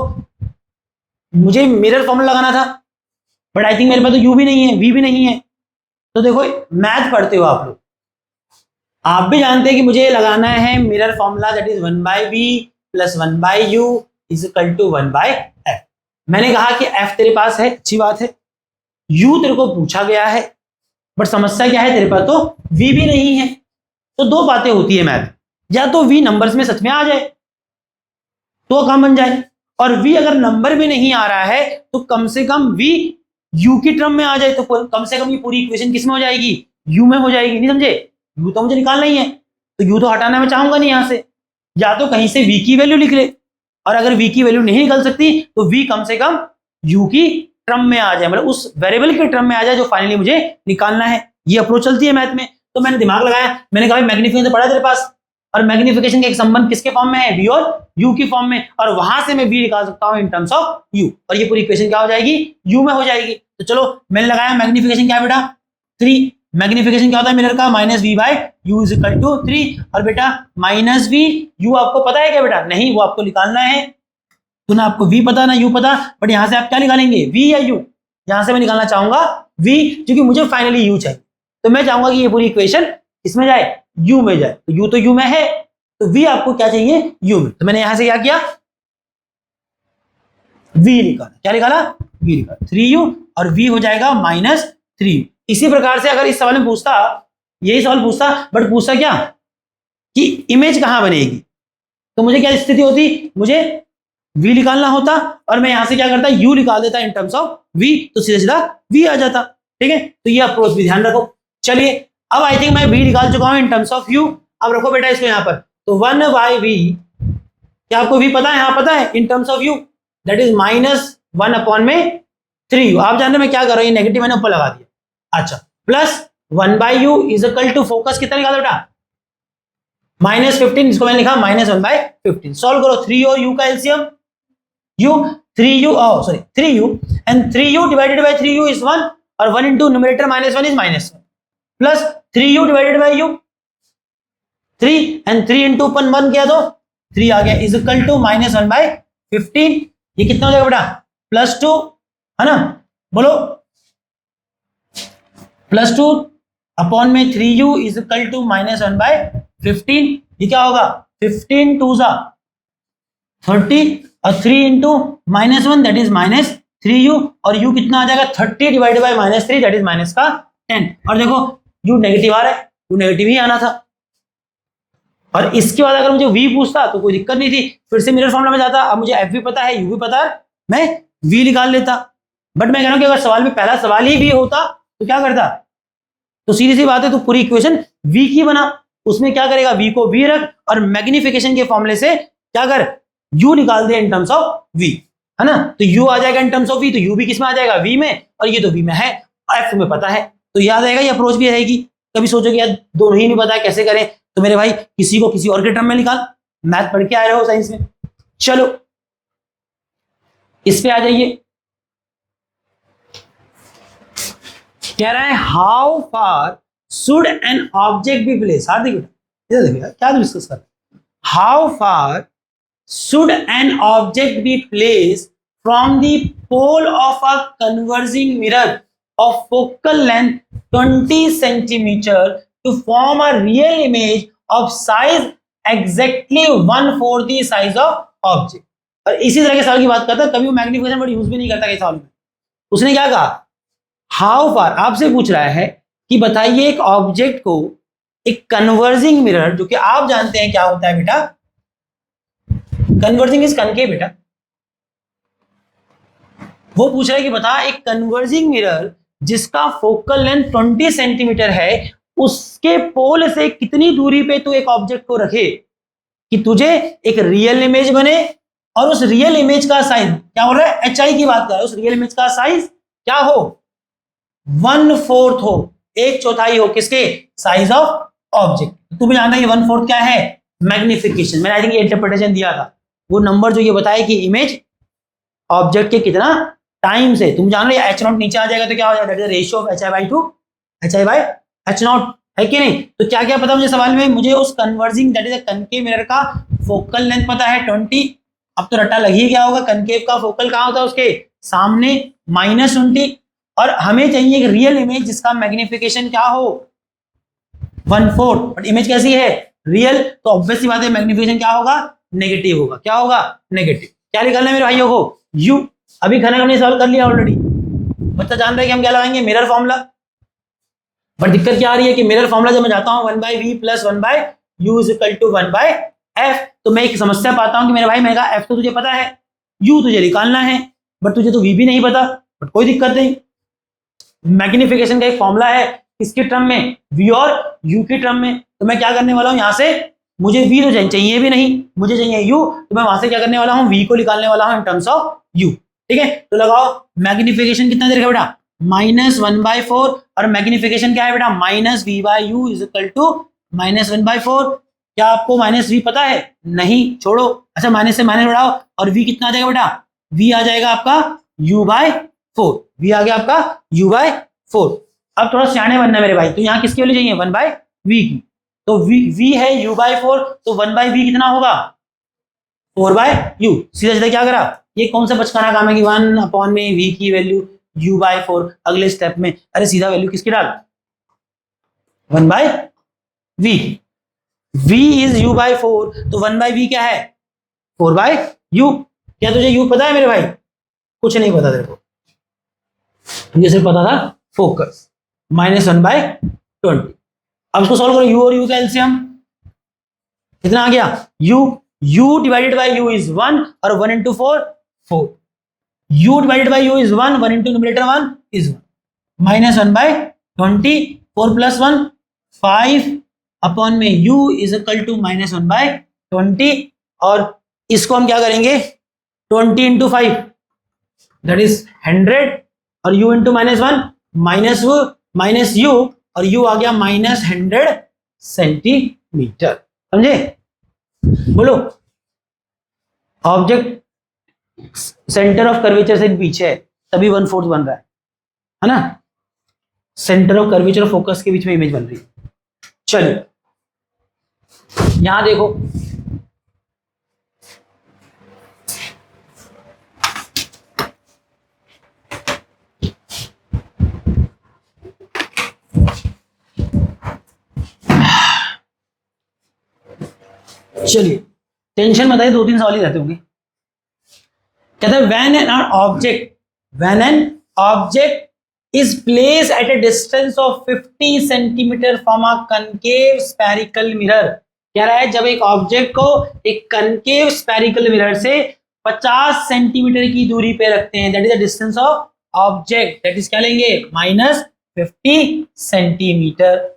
मुझे मिरर फॉर्मूला लगाना था, बट आई थिंक मेरे पास तो यू भी नहीं है, वी भी नहीं है। तो देखो मैथ पढ़ते हो आप लोग, आप भी जानते हैं कि मुझे लगाना है mirror formula, that is 1/v + 1/u is equal to 1/f। मैंने कहा कि f तेरे पास है, अच्छी बात है, u तेरे को पूछा गया है, बट समस्या क्या है, तेरे पास तो v भी नहीं है। तो दो बातें होती है मैथ, या तो v नंबर्स में सच में आ जाए तो काम बन जाए, और v अगर नंबर में नहीं आ रहा है तो कम से कम v u की टर्म में आ जाए, तो कम से कम ये पूरी इक्वेशन किस में हो जाएगी, u में हो जाएगी। नहीं समझे, u तो मुझे निकालना ही है, तो u तो हटाना मैं चाहूंगा नहीं यहां से, या तो कहीं से v की वैल्यू लिख ले, और अगर v की वैल्यू नहीं निकल सकती तो v कम से कम u की टर्म में आ जाए, मतलब उस वेरिएबल के टर्म में आ जाए जो फाइनली मुझे निकालना है। ये अप्रोच चलती है मैथ में। तो मैंने दिमाग लगाया, मैंने कहा मैग्नीफिकेशन तो पड़ा तेरे पास, और मैग्नीफिकेशन का एक संबंध किसके फॉर्म में है, v और u की फॉर्म में, और वहां से मैं v निकाल सकता हूं इन टर्म्स ऑफ u, और ये पूरी इक्वेशन क्या हो जाएगी, u में हो जाएगी। तो चलो मैंने लगाया मैग्नीफिकेशन क्या बेटा 3, मैग्नीफिकेशन क्या होता है मिरर का, -v/u इज इक्वल टू 3, और बेटा -v u आपको पता है क्या बेटा, नहीं वो आपको निकालना है, तो ना आपको v पता ना u पता, बट यहां से आप क्या निकालेंगे, v या u, यहां से मैं निकालना चाहूंगा v, क्योंकि मुझे फाइनली u चाहिए, तो मैं चाहूंगा कि ये पूरी इक्वेशन इसमें जाए, u में जाए, तो u तो u में है, तो v आपको क्या चाहिए, u में, तो मैंने यहां से क्या किया, v निकाला, क्या निकाला, v निकाला, 3u, और v हो जाएगा -3u। इसी प्रकार से अगर इस सवाल में पूछता, यही सवाल पूछता, बट पूछता क्या कि इमेज कहां बनेगी, तो मुझे क्या स्थिति होती, मुझे v निकालना होता, और मैं यहां से क्या करता, u निकाल देता इन टर्म्स ऑफ v, तो सीधा सीधा v आ जाता। ठीक है, तो ये अप्रोच भी ध्यान रखो। चलिए अब आई थिंक मैं v निकाल चुका हूं इन टर्म्स ऑफ u। अब रखो बेटा इसको यहां पर, तो 1/v, क्या आपको v पता है, यहां पता है in terms of u, that is -1/3u। आप जान रहे मैं क्या कर रहा हूं, ये नेगेटिव मैंने ऊपर लगा दिया, अच्छा, plus 1/u is equal to, focus कितना निकाला बेटा, -15, इसको मैंने लिखा -1/15। सॉल्व करो, 3 और u का LCM, u 3u, sorry 3u, and 3u divided by 3u is 1, और 1 into numerator -1 is -1, plus 3u divided by u 3, and 3 into 1 किया तो 3 आ गया, इज इक्वल टू -1/15। ये कितना हो जाएगा बेटा, +2, है ना, बोलो, +2 अपॉन में 3u इज इक्वल टू -1/15। ये क्या होगा, 15 2 30, और 3 इंटू -1 दैट इज -3u, और u कितना आ जाएगा, 30 डिवाइडेड बाय -3 दैट इज -10। और देखो u नेगेटिव आ रहा है, u नेगेटिव ही आना था, और इसके बाद अगर मुझे v पूछता तो कोई दिक्कत नहीं थी, फिर से मिरर फॉर्मूला में जाता, अब मुझे f भी पता है, u भी पता है, मैं v निकाल लेता। बट मैं कह रहा हूं कि अगर सवाल में पहला सवाल ही v होता तो क्या करता, तो सीधी सी बात है, तो पूरी इक्वेशन v की बना, उसमें क्या करेगा, v को v रख, और मैग्निफिकेशन के फॉर्मूले से क्या कर, u निकाल दे इन टर्म्स ऑफ v, है ना, तो u आ जाएगा इन टर्म्स ऑफ v, तो u भी किस में आ जाएगा, v में, और ये तो v में है, f में पता है, तो याद आएगा, ये अप्रोच भी रहेगी। कभी सोचो कि यार दोनों ही नहीं पता है कैसे करें, तो मेरे भाई किसी को किसी और के टर्म में निकाल, मैथ पढ़ के आए रहे हो साइंस में। चलो इस पे आ जाइए, कह रहा है how far should an object be place, Hardik इधर देखिए क्या डिस्कस कर, how far should an object be placed from the pole of a converging mirror of focal length 20 centimeter to form a real image of size exactly 1/4 the size of object। और इसी तरह के सवाल की बात करता है, कभी वो मैग्निफिकेशन वर्ड यूज भी नहीं करता सवाल में। उसने क्या कहा, हाउ फार आपसे पूछ रहा है कि बताइए एक ऑब्जेक्ट को एक कन्वर्जिंग मिरर, जो कि आप जानते हैं क्या होता है बेटा, कन्वर्जिंग इज कनकेव बेटा, वो पूछ रहा है कि बता एक कन्वर्जिंग मिरर जिसका फोकल लेंथ 20 सेंटीमीटर है, उसके पोल से कितनी दूरी पे तू एक ऑब्जेक्ट को रखे कि तुझे एक रियल इमेज बने, और उस रियल इमेज का साइज क्या बोल रहा है, एचआई की बात कर रहा है, उस रियल इमेज का साइज क्या हो, 1/4 हो, 1/4 हो, किसके, साइज ऑफ ऑब्जेक्ट। तुम्हें जानना है 1/4 क्या है, मैग्निफिकेशन। मैंने आई थिंक ये इंटरप्रिटेशन दिया था, वो नंबर जो ये बताया कि इमेज ऑब्जेक्ट के कितना टाइम से, तुम जान रहे हो h0 नीचे आ जाएगा तो क्या हो जाएगा, that is ratio of hi/2 hi/h0, है कि नहीं। तो क्या क्या पता मुझे सवाल में, मुझे उस converging that is concave mirror का फोकल लेंथ पता है 20, अब तो रट्टा लग ही गया होगा, कनकेव का फोकल कहां होता है, उसके सामने -20, और हमें चाहिए एक रियल इमेज जिसका मैग्निफिकेशन क्या हो, 1/4, बट इमेज कैसी है, रियल, तो ऑब्वियस सी बात है मैग्निफिकेशन क्या होगा, नेगेटिव होगा, क्या होगा, नेगेटिव। क्या निकालना है मेरे भाइयों को, u। अभी खाना हमने सॉल्व कर लिया ऑलरेडी, बच्चा जान रहा है कि हम क्या लगाएंगे, मिरर फॉर्मूला। बट दिक्कत क्या आ रही है कि मिरर फॉर्मूला जब मैं जाता हूँ 1/v plus 1/u is equal to 1/f, तो मैं एक समस्या पाता हूँ कि मेरे भाई मैं कहा f तो तुझे पता है, u तुझे निकालना है, बट तुझे तो v भी नहीं पता। बट कोई दिक्कत नहीं, मैग्निफिकेशन का एक फॉर्मूला है किसके टर्म में, v और u के टर्म में। तो मैं क्या करने वाला हूँ, यहाँ से मुझे v तो चाहिए भी नहीं, मुझे चाहिए u, तो मैं वहां से क्या करने वाला हूँ, v को निकालने वाला हूँ इन टर्म्स ऑफ u। ठीक है, तो लगाओ मैग्निफिकेशन कितना दे रखा बेटा, -1/4, और मैग्निफिकेशन क्या है बेटा, -v/u इज इक्वल टू -1/4। क्या आपको -v पता है, नहीं, छोड़ो। अच्छा, माइनस से माइनस उड़ाओ, और v कितना आ जाएगा बेटा, v आ जाएगा आपका u/4, v आ गया आपका u/4। अब थोड़ा सियाने बनना मेरे भाई, तो यहाँ किसकी वैल्यू चाहिए, 1/v की, तो v है u/4, तो 1/v कितना होगा, 4/u। सीधा सीधा क्या करा, ये कौन सा बचकाना काम है कि 1/v की वैल्यू u/4, अगले स्टेप में अरे सीधा वैल्यू किसकी डाल, 1/v। v इज u/4, तो 1/v क्या है, 4/u। क्या तुझे u पता है मेरे भाई, कुछ नहीं पता तेरे को, मुझे सिर्फ पता था फोकस, -1/20। अब इसको सॉल्व करो, u और u का एलसीएम कितना आ गया, u divided by u is 1, और 1 into 4 4, u divided by u is 1, 1 into numerator 1 is 1, -1/20, 4 + 1 5 upon में u इज इक्वल टू -1/20, और इसको हम क्या करेंगे, 20 into 5 दैट इज 100, और u into -1 माइनस u, और u आ गया -100 सेंटीमीटर। समझे, बोलो, ऑब्जेक्ट सेंटर ऑफ कर्वेचर से पीछे है तभी 1/4 बन रहा है ना, सेंटर ऑफ कर्वेचर और फोकस के बीच में इमेज बन रही है। चलिए यहां देखो, चलिए टेंशन बताइए, 2-3 सवाल ही रहते होंगे। कहते हैं when an object is place at A distance of 50 centimetre from a concave spherical mirror. कह रहा है जब एक ऑब्जेक्ट को एक कनकेव स्फेरिकल मिरर से 50 सेंटीमीटर की दूरी पे रखते हैं, that is the distance of object, that is क्या लेंगे, -50 सेंटीमीटर।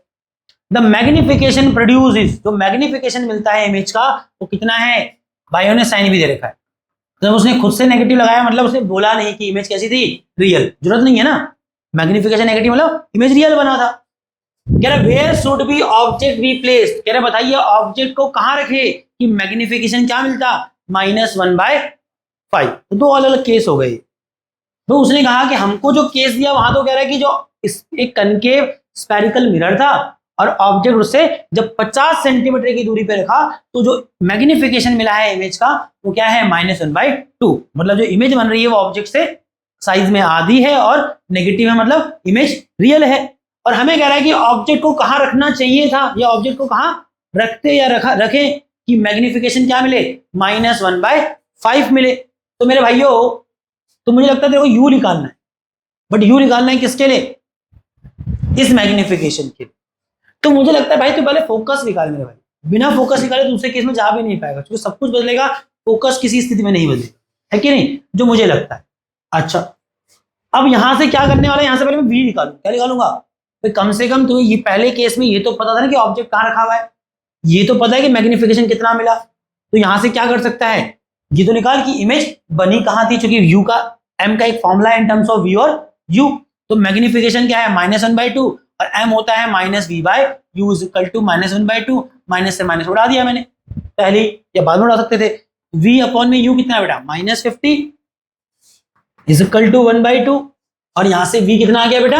द मैग्निफिकेशन प्रोड्यूसेस, जो मैग्निफिकेशन मिलता है इमेज का वो कितना है, भाइयों ने साइन भी दे रखा है। जब उसने खुद से नेगेटिव लगाया मतलब उसने बोला नहीं कि इमेज कैसी थी, रियल, जरूरत नहीं है ना, मैग्निफिकेशन नेगेटिव मतलब इमेज रियल बना था। कह रहा where should be object be placed, कह रहे बताइए ऑब्जेक्ट को कहां रखे कि मैग्निफिकेशन क्या मिलता, -1/5। तो दो अलग अलग केस हो गए। तो उसने कहा कि हमको जो केस दिया वहां तो कह रहा है कि जो एक कनकेव स्फेरिकल मिरर था और ऑब्जेक्ट उससे जब 50 सेंटीमीटर की दूरी पे रखा तो जो मैग्निफिकेशन मिला है इमेज का वो क्या है, -1/2। मतलब जो इमेज बन रही है वो ऑब्जेक्ट से साइज में आधी है और नेगेटिव है, मतलब इमेज रियल है। और हमें कह रहा है कि ऑब्जेक्ट को कहाँ रखना चाहिए था, या ऑब्जेक्ट को कहाँ रखते या रखें कि मैग्निफिकेशन क्या मिले, -1/5 मिले। तो मेरे भाइयों तो मुझे लगता है तेरे को यू निकालना है, बट यू निकालना है किसके लिए, इस मैग्निफिकेशन के लिए। तो मुझे लगता है भाई तू पहले फोकस निकाल मेरे भाई, बिना फोकस निकाले दूसरे केस में जा भी नहीं पाएगा, क्योंकि सब कुछ बदलेगा, फोकस किसी स्थिति में नहीं बदलेगा, है कि नहीं, जो मुझे लगता है। अच्छा अब यहां से क्या करने वाला है, यहां से पहले मैं वी निकालू, क्या निकालूंगा, तो कम से कम तुम्हें ये पहले केस में ये तो पता था ना कि ऑब्जेक्ट कहां रखा हुआ है, ये तो पता है कि मैग्निफिकेशन कितना मिला। तो यहां से क्या कर सकता है, ये तो निकाल कि इमेज बनी कहां थी, क्योंकि व्यू का एम का एक फॉर्मूला है इन टर्म्स ऑफ वी और यू। तो मैग्निफिकेशन क्या है, -1/2 और m होता है -v/u is equal to -1/2, minus से माइनस उड़ा दिया मैंने, पहले या बाद में उड़ा सकते थे। v अपॉन में u कितना है बेटा, -50 इज इक्वल टू 1/2, और यहां से v कितना आ गया बेटा,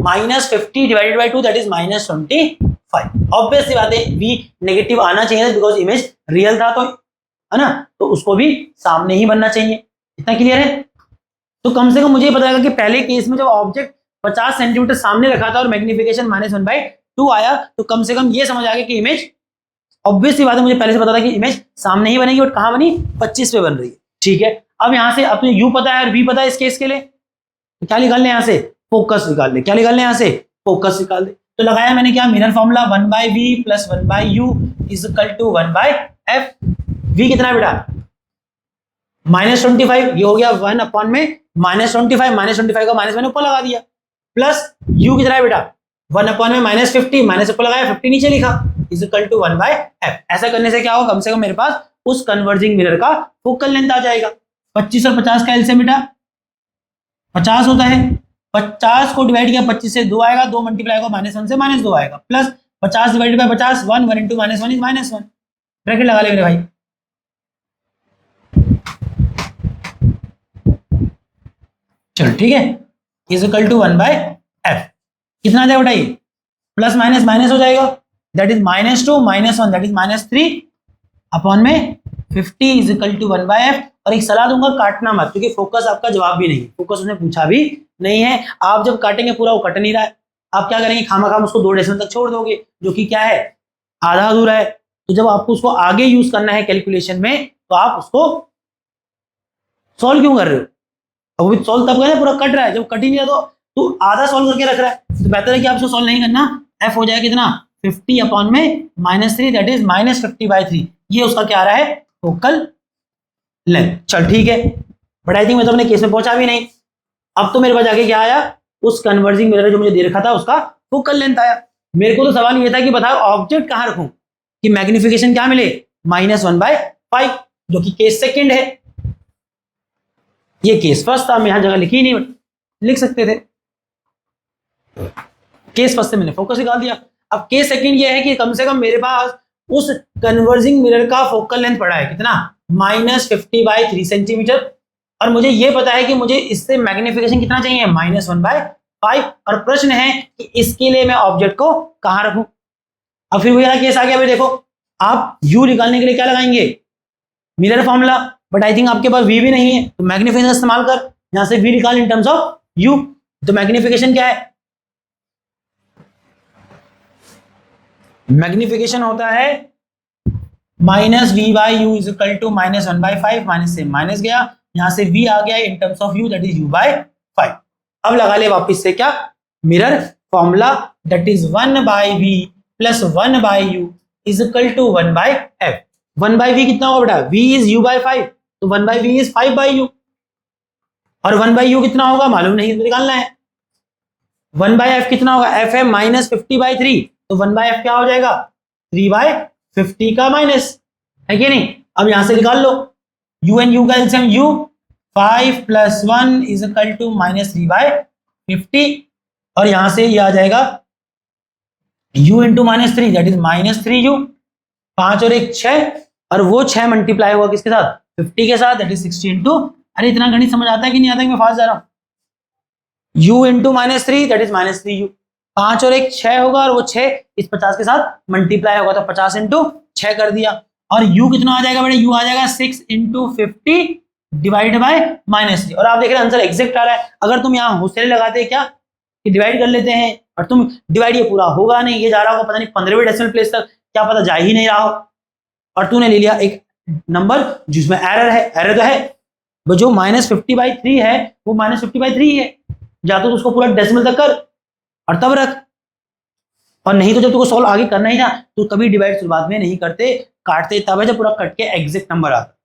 -50 divided by 2 that is -25। Obvious सी बात है v नेगेटिव आना चाहिए बिकॉज इमेज रियल था, तो है ना, तो उसको भी सामने ही बनना चाहिए। इतना क्लियर है। तो कम से कम मुझे पता लगा कि पहले केस में जब ऑब्जेक्ट 50 सेंटीमीटर सामने रखा था और मैग्निफिकेशन -1/2 आया, तो कम से कम ये समझ आ गया कि इमेज, ऑब्वियस सी बात है मुझे पहले से पता था कि इमेज सामने ही बनेगी, बट कहां बनी, 25 पे बन रही है। ठीक है, अब यहां से अपने u पता है और v पता है इस केस के लिए, तो क्या निकाल ले यहां से, फोकस निकाल ले। क्या निकाल ले यहां से, फोकस निकाल दे। तो लगाया मैंने क्या, mirror formula 1/v plus 1/u is equal to 1/f। v कितना है बेटा, -25, ये हो गया 1 अपॉन में -25 का माइनस मैंने ऊपर लगा दिया, प्लस u कितना है बेटा 1 अपॉन में -50, माइनस ऊपर लगाया 50 नीचे लिखा, इज इक्वल टू 1/f। ऐसा करने से क्या होगा, कम से कम मेरे पास उस कन्वर्जिंग मिरर का फोकल लेंथ आ जाएगा। 25 और 50 का एलसीएम बेटा 50 होता है, 50 को डिवाइड किया 25 से 2 आएगा, 2 मल्टीप्लाई होगा -1 से -2 आएगा, plus 50 divided bye 50 1 into -1 is -1, bracket लगा ले मेरे भाई। चलो ठीक है, इज इक्वल टू 1/f। कितना आ जाएगा बेटा, ये प्लस माइनस माइनस हो जाएगा, that is -2 -1 that is -3 upon में 50 इज इक्वल टू 1/f। और एक सलाह दूंगा, काटना मत, क्योंकि फोकस आपका जवाब भी नहीं, फोकस उसने पूछा भी नहीं है। आप जब काटेंगे पूरा वो कट नहीं रहा है, आप क्या करेंगे, खामा उसको 2 डेसिमल तक छोड़ दोगे, जो कि क्या है, आधा अधूरा है। तो जब आपको उसको आगे यूज करना है कैलकुलेशन में, तो आप उसको सॉल्व क्यों कर रहे हो, अब वो सॉल्व तब करें पूरा कट रहा है, जब कट ही नहीं रहा तो आधा सॉल्व करके रख रहा है, तो बेहतर है कि आप उसको सॉल्व नहीं करना। f हो जाएगा कितना, 50 अपॉन में -3 दैट इज -50/3, ये उसका क्या आ रहा है, फोकल लेंथ। चल ठीक है, बट आई थिंक मैं तो अपने केस में पहुंचा भी नहीं। अब तो मेरे पास जाके क्या आया, उस कन्वर्जिंग मिरर जो मुझे दे रखा था उसका फोकल लेंथ आया। मेरे को तो सवाल ये था कि बताओ ऑब्जेक्ट कहां रखूं कि मैग्निफिकेशन क्या मिले, -1/5, जो कि केस सेकंड है। ये केस फर्स्ट था, मैं यहां जगह लिखी नहीं, लिख सकते थे। केस फर्स्ट से मैंने फोकस निकाल दिया। अब केस सेकंड ये है कि कम से कम मेरे पास उस कन्वर्जिंग मिरर का फोकल लेंथ पड़ा है कितना, -50/3 सेंटीमीटर, और मुझे ये पता है कि मुझे इससे मैग्निफिकेशन कितना चाहिए, -1/5। और प्रश्न है कि इसके लिए मैं ऑब्जेक्ट को कहां रखूं। अब फिर वही केस आ गया भाई, देखो आप u निकालने के लिए क्या लगाएंगे, mirror formula, but I think आपके पास v भी नहीं है, तो मैग्निफिकेशन इस्तेमाल कर, यहां से v निकाल इन टर्म्स ऑफ u। तो मैग्निफिकेशन क्या है, मैग्निफिकेशन होता है -v/u is equal to -1/5, minus से माइनस गया, यहां से v आ गया in terms of u that is u/5। अब लगा ले वापस से क्या, mirror formula that is 1/v plus 1/u is equal to 1/f। 1/v कितना होगा बेटा, v इज u/5, तो 1/v इज 5/u, और 1/u कितना होगा मालूम नहीं, तो निकालना है। 1/f कितना होगा, f है -50/3, तो 1/f क्या हो जाएगा, 3/50 का माइनस, है कि नहीं। अब यहां से निकाल लो u एंड u का LCM, u 5 + 1 is equal to -3/50, और यहां से ये आ जाएगा u into -3 that is -3u, 5 और 1 6, और वो 6 मल्टीप्लाई हुआ किसके साथ, 50 के साथ, दैट इज 60 इंटू, अरे इतना गणित समझ आता है कि नहीं आता है, मैं फास्ट जा रहा हूं। u into -3 that is -3u, 5 और 1 6 होगा, और वो 6 इस 50 के साथ मल्टीप्लाई होगा, तो 50 इंटू 6 कर दिया, और u कितना आ जाएगा बेटा, u आ जाएगा 6 इंटू 50 डिवाइड बाय -3। और आप देख रहे हैं आंसर एग्जैक्ट आ रहा है। अगर तुम यहाँ होस्टेल लगाते क्या कि डिवाइड कर लेते हैं, और तुम डिवाइड, ये पूरा होगा नहीं, ये जा रहा होगा पता नहीं 15वें डेसिमल प्लेस तक, क्या पता जा ही नहीं रहा हो, और तूने ले लिया एक नंबर जिसमें एरर है। एरर तो है, वो जो -50/3 है वो -50/3 है, या तो उसको पूरा डेसिमल तक कर और तब रख, और नहीं तो जब तुमको सॉल्व आगे करना ही था तो कभी डिवाइड शुरुआत में नहीं करते, काटते तब है जब पूरा कट के एग्जैक्ट नंबर आता।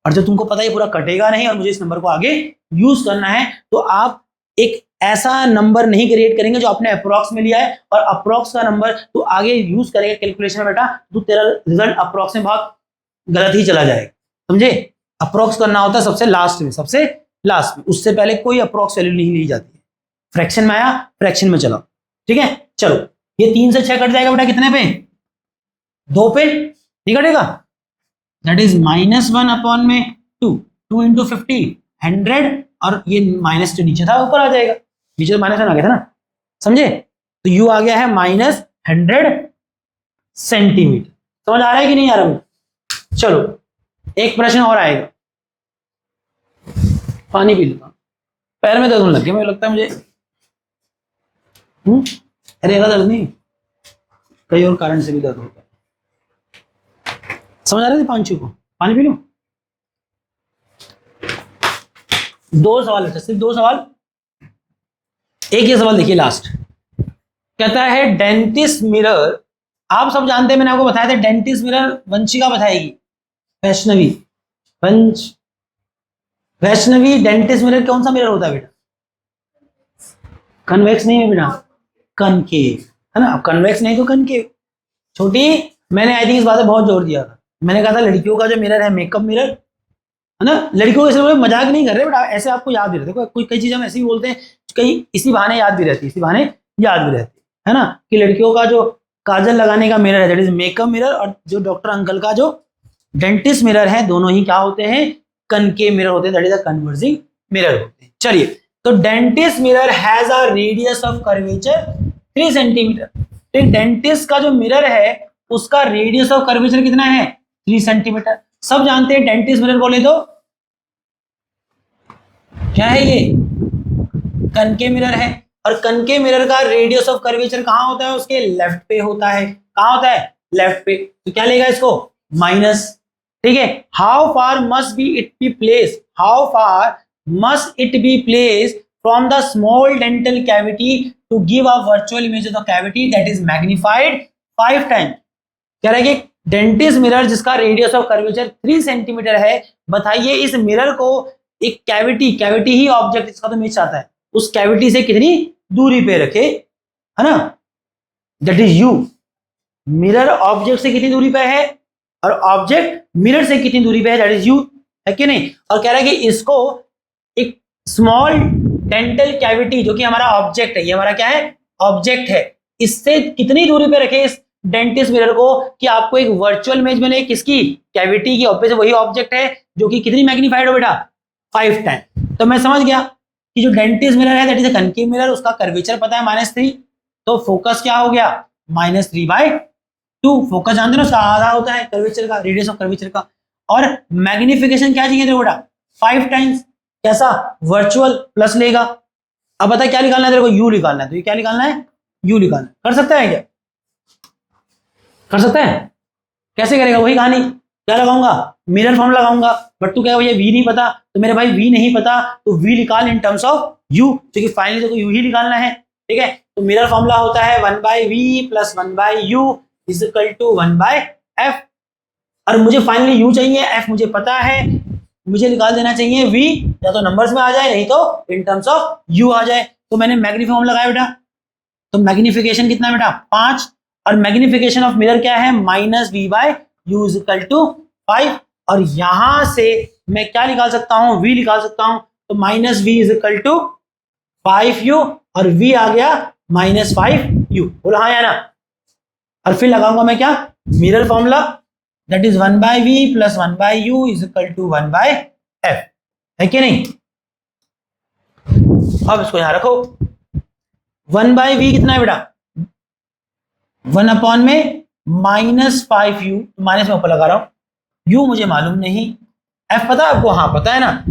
और जब तुमको पता है पूरा कटेगा नहीं और मुझे इस नंबर को आगे यूज करना है, तो आप एक ऐसा नंबर नहीं क्रिएट करेंगे जो आपने अप्रोक्स में लिया है, और अप्रोक्स का नंबर तो आगे यूज करेगा कैलकुलेशन में बेटा, तो तेरा रिजल्ट अप्रोक्स में बहुत गलत ही चला जाएगा, समझे। अप्रोक्स करना होता है सबसे लास्ट में, सबसे लास्ट में, उससे पहले कोई अप्रोक्स वैल्यू नहीं ली जाती है। फ्रैक्शन में आया, फ्रैक्शन में चलो, ठीक है। चलो ये 3 से 6 कट जाएगा बेटा, कितने पे, 2 पे, नहीं कटेगा, दैट इज -1 अपॉन में 2, 2 इंटू 50 100, और ये माइनस जो नीचे था ऊपर आ जाएगा, नीचे तो -1 आ गया था ना, समझे। तो u आ गया है -100 सेंटीमीटर। समझ आ रहा है कि नहीं आ रहा मुझे। चलो एक प्रश्न और आएगा, पानी पी लेता हूं, पैर में दर्द होने लग गया, मुझे लगता है मुझे, अरे दर्द नहीं, कई और कारण से भी दर्द होता है। समझ आ रहे थे पांचू को, पानी पी लूं। दो सवाल बचा, सिर्फ दो सवाल। एक ये सवाल देखिए लास्ट, कहता है डेंटिस्ट मिरर, आप सब जानते हैं, मैंने आपको बताया था डेंटिस्ट मिरर वंशिका बताएगी, वैष्णवी वैष्णवी डेंटिस्ट मिरर कौन सा मिरर होता है बेटा? कन्वेक्स नहीं है बेटा, कनकेव है ना। कन्वेक्स नहीं तो कनकेव। छोटी, मैंने आई थिंक इस बात पे बहुत जोर दिया था, मैंने कहा था लड़कियों का जो मिरर है मेकअप मिरर है ना, लड़कियों के सिर्फ मजाक नहीं कर रहे बेटा, ऐसे आपको याद भी रहता है, कोई कई चीजें हम ऐसे भी बोलते हैं, कहीं इसी बहाने याद भी रहती है, इसी बहाने याद भी रहती है ना, कि लड़कियों का जो काजल लगाने का मिरर है दैट इज मेकअप मिरर, और जो डॉक्टर अंकल का जो डेंटिस्ट मिरर है, दोनों ही क्या होते हैं? कनकेव मिरर होते हैं, that is a converging mirror होते हैं। चलिए, तो dentist mirror has a radius of curvature 3 centimetre. तो डेंटिस्ट का जो मिरर है उसका रेडियस ऑफ कर्वेचर कितना है? 3 सेंटीमीटर। सब जानते हैं डेंटिस्ट मिरर बोले तो क्या है? ये कनकेव मिरर है, और कनकेव मिरर का रेडियस ऑफ कर्वेचर कहां होता है? उसके लेफ्ट पे होता है। कहां होता है? लेफ्ट पे। तो क्या लेगा इसको? माइनस। ठीक है, how far must be it be place, how far must it be place from the small dental cavity to give a virtual image of the cavity that is magnified 5 times. कह रहा है कि dentist mirror जिसका radius of curvature 3 centimetre है, बताइए इस mirror को एक कैविटी ही ऑब्जेक्ट इसका तो इमेज आता है, उस कैविटी से कितनी दूरी पे रखे, है ना, that is you. Mirror object से कितनी दूरी पे है और ऑब्जेक्ट मिरर से कितनी दूरी पे है, दैट इज यू, है कि नहीं। और कह रहा है कि इसको एक स्मॉल डेंटल कैविटी जो कि हमारा ऑब्जेक्ट है, ये हमारा क्या है? ऑब्जेक्ट है, इससे कितनी दूरी पे रखे इस डेंटिस्ट मिरर को कि आपको एक वर्चुअल इमेज मिले किसकी? कैविटी की। ऑब्वियसली वही ऑब्जेक्ट है जो कि कितनी मैग्नीफाइड हो बेटा? 5 टाइम। तो मैं समझ गया कि जो डेंटिस्ट मिरर है that is a concave mirror, उसका कर्वेचर पता है -3, तो फोकस क्या हो गया? -3/2। फोकस जानते हो ना, उसका आधा होता है कर्वेचर का, रेडियस ऑफ कर्वेचर का। और मैग्निफिकेशन क्या चाहिए तेरे बेटा? 5 टाइम्स। कैसा? वर्चुअल प्लस लेगा। अब बता क्या निकालना है तेरे को? यू निकालना है। तो ये क्या निकालना है? यू निकालना है। कर सकता है क्या? कर सकता है? कैसे करेगा? वही कहानी, क्या लगाऊंगा? मिरर फॉर्म लगाऊंगा। बट तू क्या भैया वी नहीं पता, तो मेरे भाई वी नहीं पता तो वी निकाल इन टर्म्स ऑफ यू, क्योंकि फाइनली तो यू ही निकालना है। ठीक है, तो मिरर फॉर्मूला होता है 1/v + 1/u = 1/f। और मुझे फाइनली यू चाहिए, एफ मुझे पता है, मुझे निकाल देना चाहिए वी, या तो नंबर्स में आ जाए नहीं तो इन टर्म्स ऑफ यू आ जाए। तो मैंने मैग्नीफॉर्म लगाया बेटा, तो मैग्निफिकेशन कितना है बेटा? 5। और मैग्निफिकेशन ऑफ मिरर क्या है? -v/u = 5। और यहां से मैं क्या निकाल सकता हूं? v निकाल सकता हूं। तो -v = 5u और v आ गया -5u। बोला हाँ या ना? और फिर लगाऊंगा मैं क्या? Mirror formula, that is 1/v + 1/u = 1/f, है कि नहीं? अब इसको यहां रखो। 1/v कितना है बेटा? 1 में -5u, माइनस में ऊपर लगा रहा हूं। u मुझे मालूम नहीं, f पता है आपको? हाँ पता है ना,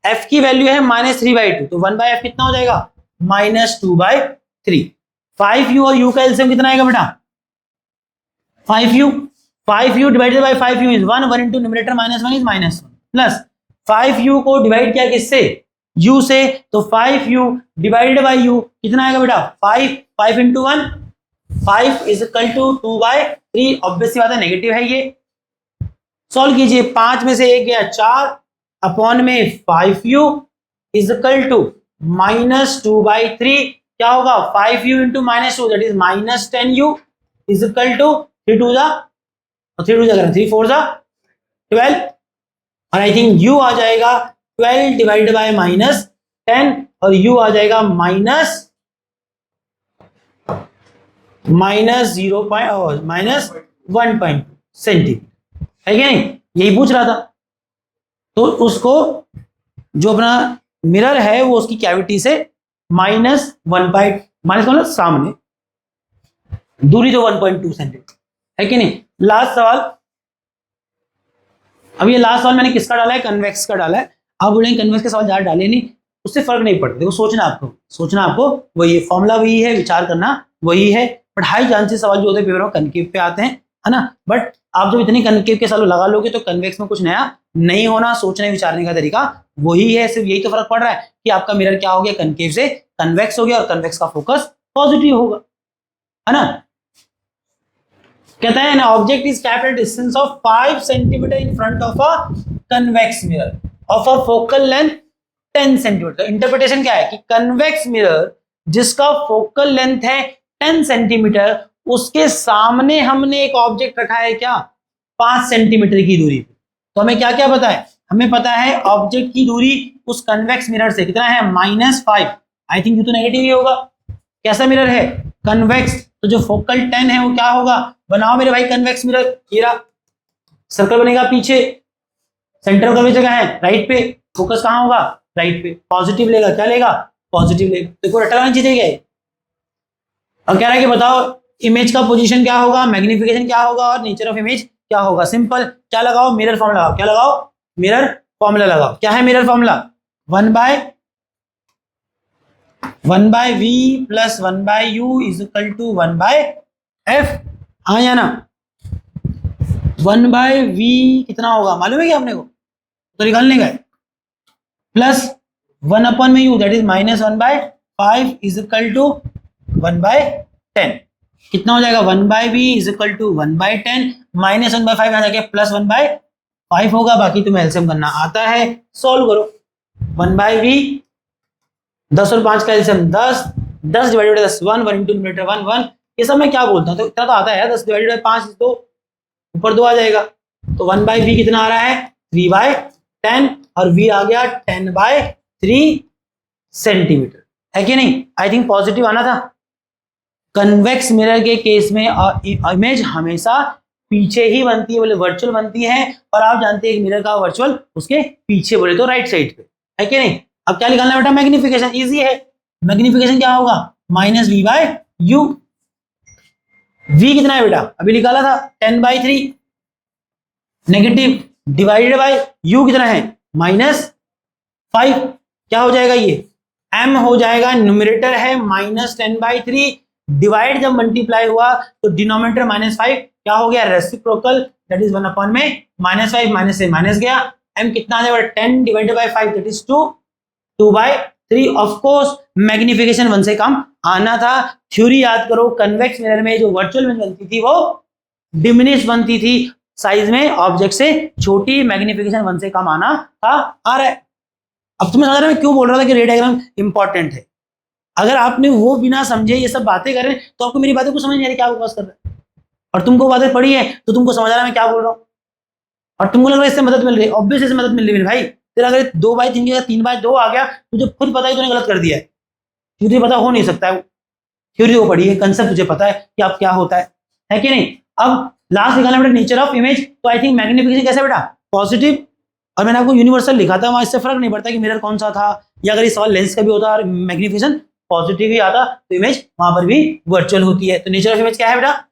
f की वैल्यू है -3/2, तो 1/f कितना हो जाएगा? -2/3। 5u और u का एलसीएम कितना आएगा बेटा? 5u। 5u divided by 5u is 1, 1 into numerator -1 is -1, plus 5u को डिवाइड किया किससे? u से, तो 5u डिवाइडेड बाय u कितना आएगा बेटा? 5 into 1, 5 = 2/3। ऑब्वियसली बात है, नेगेटिव है ये। सॉल्व कीजिए, 5 में से 1 गया 4 अपॉन में 5u = -2/3। क्या होगा? 5u into -2 that is -10u = 3 2 जा 3 4 जा 12। और आई थिंक u आ जाएगा 12 डिवाइडेड बाय -10, और u आ जाएगा -1 सेंटीमीटर, है क्या नहीं? यही पूछ रहा था। तो उसको जो अपना मिरर है वो उसकी कैविटी से -1 मतलब सामने दूरी तो 1.2 सेंटीमीटर, है कि नहीं? लास्ट सवाल। अब ये लास्ट सवाल मैंने किसका डाला है? कन्वेक्स का डाला है। आप बोलेंगे कन्वेक्स के सवाल ज्यादा डाले नहीं, उससे फर्क नहीं पड़ता। देखो सोचना आपको वही है, फॉर्मूला वही है, विचार करना वही है, बट हाई चांसेस सवाल जो होते हैं पेपर में कनकेव पे आते हैं, है ना। बट आप जब इतनी कनकेव के सालों लगा लोगे तो कन्वेक्स में कुछ नया नहीं होना, सोचने विचारने का तरीका वही है, सिर्फ यही तो फर्क पड़ रहा है कि आपका मिरर क्या हो गया, कनकेव से कन्वेक्स हो गया और कन्वेक्स का फोकस पॉजिटिव होगा, है ना। कहता है ना object is kept at distance of 5 centimetre in front of a convex mirror of a focal length 10 centimetre. Interpretation क्या है कि कन्वेक्स मिरर जिसका फोकल लेंथ है 10 सेंटीमीटर, उसके सामने हमने एक ऑब्जेक्ट रखा है क्या, 5 सेंटीमीटर की दूरी पे। तो हमें क्या क्या पता है, हमें पता है ऑब्जेक्ट की दूरी उस कन्वेक्स मिरर से कितना है, -5। आई थिंक ये तो नेगेटिव ही होगा, कैसा मिरर है, कन्वेक्स, तो जो फोकल 10 है वो क्या होगा, बनाओ मेरे भाई कन्वेक्स मिरर, हीरा सर्कल बनेगा पीछे, सेंटर का भी जगह है राइट पे, फोकस कहाँ होगा, राइट पे, पॉजिटिव लेगा, क्या लेगा, पॉजिटिव लेगा। देखो रटा लाना जीतेगा। और कह रहा है कि बताओ इमेज का पोजीशन क्या होगा, मैग्निफिकेशन क्या होगा और नेचर ऑफ इमेज क्या होगा। सिंपल, क्या लगाओ, मिरर फॉर्मूला लगाओ, क्या लगाओ, मिरर फॉर्मूला लगाओ। क्या है mirror formula, 1/v plus 1/u is equal to 1/f। हाँ या ना, 1/v कितना होगा मालूम है क्या आपने को, तो निकालने का है, plus 1/u that is -1/5 is equal to 1/10। कितना हो जाएगा, 1/v is equal to 1/10 minus 1/5 यहाँ जाके प्लस 1/5 होगा। बाकी तुम्हें एलसीएम करना आता है, सॉल्व करो। 1/v 10 और 5 का LCM 10, 10 divided by 10 1, 1 into numerator 1 1। ये सब मैं क्या बोलता हूँ, तो इतना तो आता है, 10 डिवाइडेड बाय 5 तो ऊपर 2 आ जाएगा। तो 1/v कितना आ रहा है, 3/10 और v आ गया 10/3 सेंटीमीटर, है कि नहीं। आई थिंक पॉजिटिव आना था। कन्वेक्स मिरर के केस में इमेज हमेशा पीछे ही बनती है, बोले वर्चुअल बनती है, और आप जानते हैं मिरर का वर्चुअल उसके पीछे बोले तो राइट साइड पे, है कि नहीं। अब क्या निकालना बेटा, मैग्निफिकेशन, इजी है। मैग्निफिकेशन क्या होगा, -v/u। v कितना है बेटा, अभी निकाला था 10/3 नेगेटिव, डिवाइडेड बाय u कितना है, -5। क्या हो जाएगा ये, m हो जाएगा, न्यूमरेटर है -10/3, डिवाइड जब मल्टीप्लाई हुआ तो डिनोमिनेटर -5 क्या हो गया, रेसिप्रोकल, दैट इज 1 में -5 माइनस से माइनस गया, m कितना आ जाएगा 10 divided by 5 that is 2/3। Of course magnification 1 से कम आना था। थ्योरी याद करो, कन्वेक्स मिरर में जो वर्चुअल इमेज बनती थी वो डिमिनिश बनती थी, साइज में ऑब्जेक्ट से छोटी, मैग्निफिकेशन 1 से कम आना था, आ रहा है। अब तुम्हें समझ रहा है मैं क्यों बोल रहा था कि रे डायग्राम इंपॉर्टेंट है। अगर आपने वो बिना समझे ये सब बातें करें तो आपको मेरी बातें को समझ नहीं आ रही क्या बकवास कर रहा है, और तुमको बातें पढ़ी है तो तुमको समझ आ रहा है मैं क्या बोल रहा हूँ, और तुमको लग रहा है इससे मदद मिल रही है। ऑब्वियस इससे मदद मिल रही है भाई। तेरा अगर 2/3 की 3/2 आ गया, तुझे खुद पता है तूने गलत कर दिया है, तुझे पता हो नहीं सकता है, थ्योरी को पढ़ी है, कंसेप्ट तुझे पता है कि अब क्या होता है कि नहीं। अब लास्ट निकालना बेटा नेचर ऑफ इमेज, तो आई थिंक मैग्निफिकेशन कैसे बेटा, पॉजिटिव। और मैंने आपको यूनिवर्सल लिखा था, वहां इससे फर्क नहीं पड़ता कि मिरर कौन सा था, या अगर इस सवाल लेंस का भी होता और मैग्निफिकेशन पॉजिटिव ही आता तो इमेज वहां पर भी वर्चुअल होती है। तो नेचर ऑफ इमेज क्या है बेटा,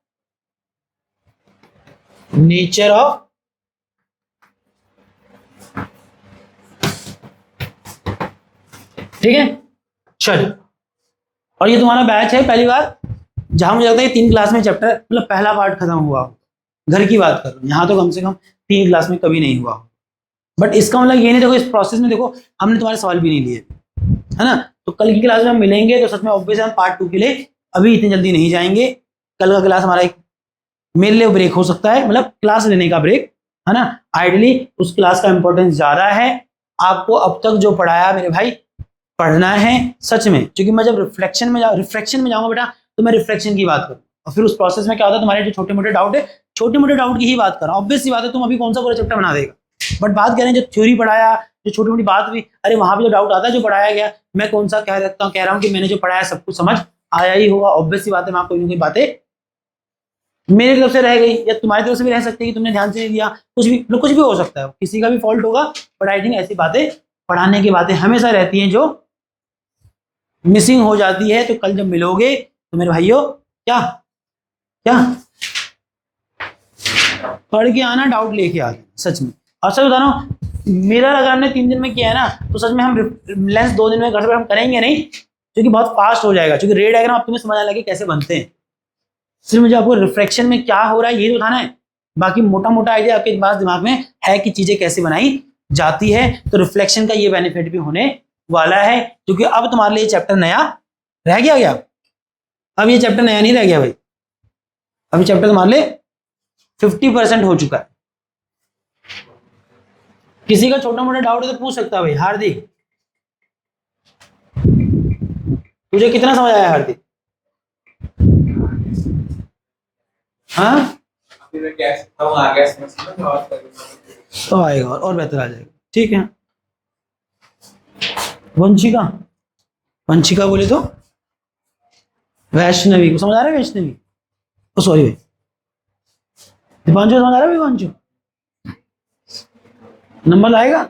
नेचर ऑफ ठीक है, चलो। और ये तुम्हारा बैच है पहली बार, जहां मुझे लगता है 3 क्लास में चैप्टर मतलब पहला पार्ट खत्म हुआ, घर की बात कर रहा हूं, यहाँ तो कम से कम 3 क्लास में कभी नहीं हुआ। बट इसका मतलब ये नहीं, देखो इस प्रोसेस में देखो हमने तुम्हारे सवाल भी नहीं लिए, है ना। तो कल की क्लास में हम मिलेंगे तो सच में ऑब्वियस हम पार्ट 2 के लिए अभी इतनी जल्दी नहीं जाएंगे। कल का क्लास हमारा एक मेरे लिए ब्रेक हो सकता है, मतलब क्लास लेने का ब्रेक, है ना। आइडली उस क्लास का इंपॉर्टेंस ज्यादा है। आपको अब तक जो पढ़ाया मेरे भाई पढ़ना है सच में, क्योंकि मैं जब रिफ्लेक्शन में जाऊंगा बेटा तो मैं रिफ्लेक्शन की बात करूँ, और फिर उस प्रोसेस में क्या होता है तुम्हारे जो छोटे मोटे डाउट है, छोटे मोटे डाउट की ही बात कर रहा हूँ। ऑब्वियस सी बात है, तुम अभी कौन सा पूरा चैप्टर बना देगा, बट बात करें जो थ्योरी पढ़ाया, जो छोटी मोटी बात हुई, अरे वहां पे जो डाउट आता है जो पढ़ाया गया, मैं कौन सा कह रहा हूँ कि मैंने जो पढ़ाया सब कुछ समझ आया ही होगा। ऑब्वियस सी बात है, वहां कोई ना कोई बातें मेरी तरफ से रह गई या तुम्हारी तरफ से भी रह सकती है कि तुमने ध्यान से नहीं दिया, कुछ भी हो सकता है, किसी का भी फॉल्ट होगा। बट आई थिंक ऐसी बातें पढ़ाने की बातें हमेशा रहती हैं जो मिसिंग हो जाती है। तो कल जब मिलोगे तो मेरे भाइयों क्या क्या पढ़ के आना, डाउट लेके आना सच में। और सच बता रहा हूँ, मिरर अगर हमने 3 दिन में किया है ना तो सच में हम लेंस 2 दिन में घर पर हम करेंगे नहीं, क्योंकि बहुत फास्ट हो जाएगा। क्योंकि रे डायग्राम अब तुम्हें समझ आने लगे कैसे बनते हैं, सिर्फ मुझे आपको रिफ्लेक्शन में क्या हो रहा है ये बताना है, बाकी मोटा मोटा आइडिया आपके पास दिमाग में है कि चीजें कैसे बनाई जाती है। तो रिफ्लेक्शन का ये बेनिफिट भी होने वाला है, क्योंकि अब तुम्हारे लिए चैप्टर नया रह गया क्या? अब ये चैप्टर नया नहीं रह गया भाई, अभी चैप्टर तुम्हारे लिए 50% हो चुका है। किसी का छोटा मोटा डाउट है तो पूछ सकता है भाई। हार्दिक, तुझे कितना समझ आया हार्दिक? हाँ अभी मैं कह सकता हूँ आगे समझ में और तो आएगा और बेहतर आ जाएगा। ठीक है। वंशिका, वंशिका बोले तो वैष्णवी को समझ आ रहा है? वैष्णवी, ओ सॉरी भाई, दीपांशु समझ आ रहा है? दीपांशु नंबर आएगा?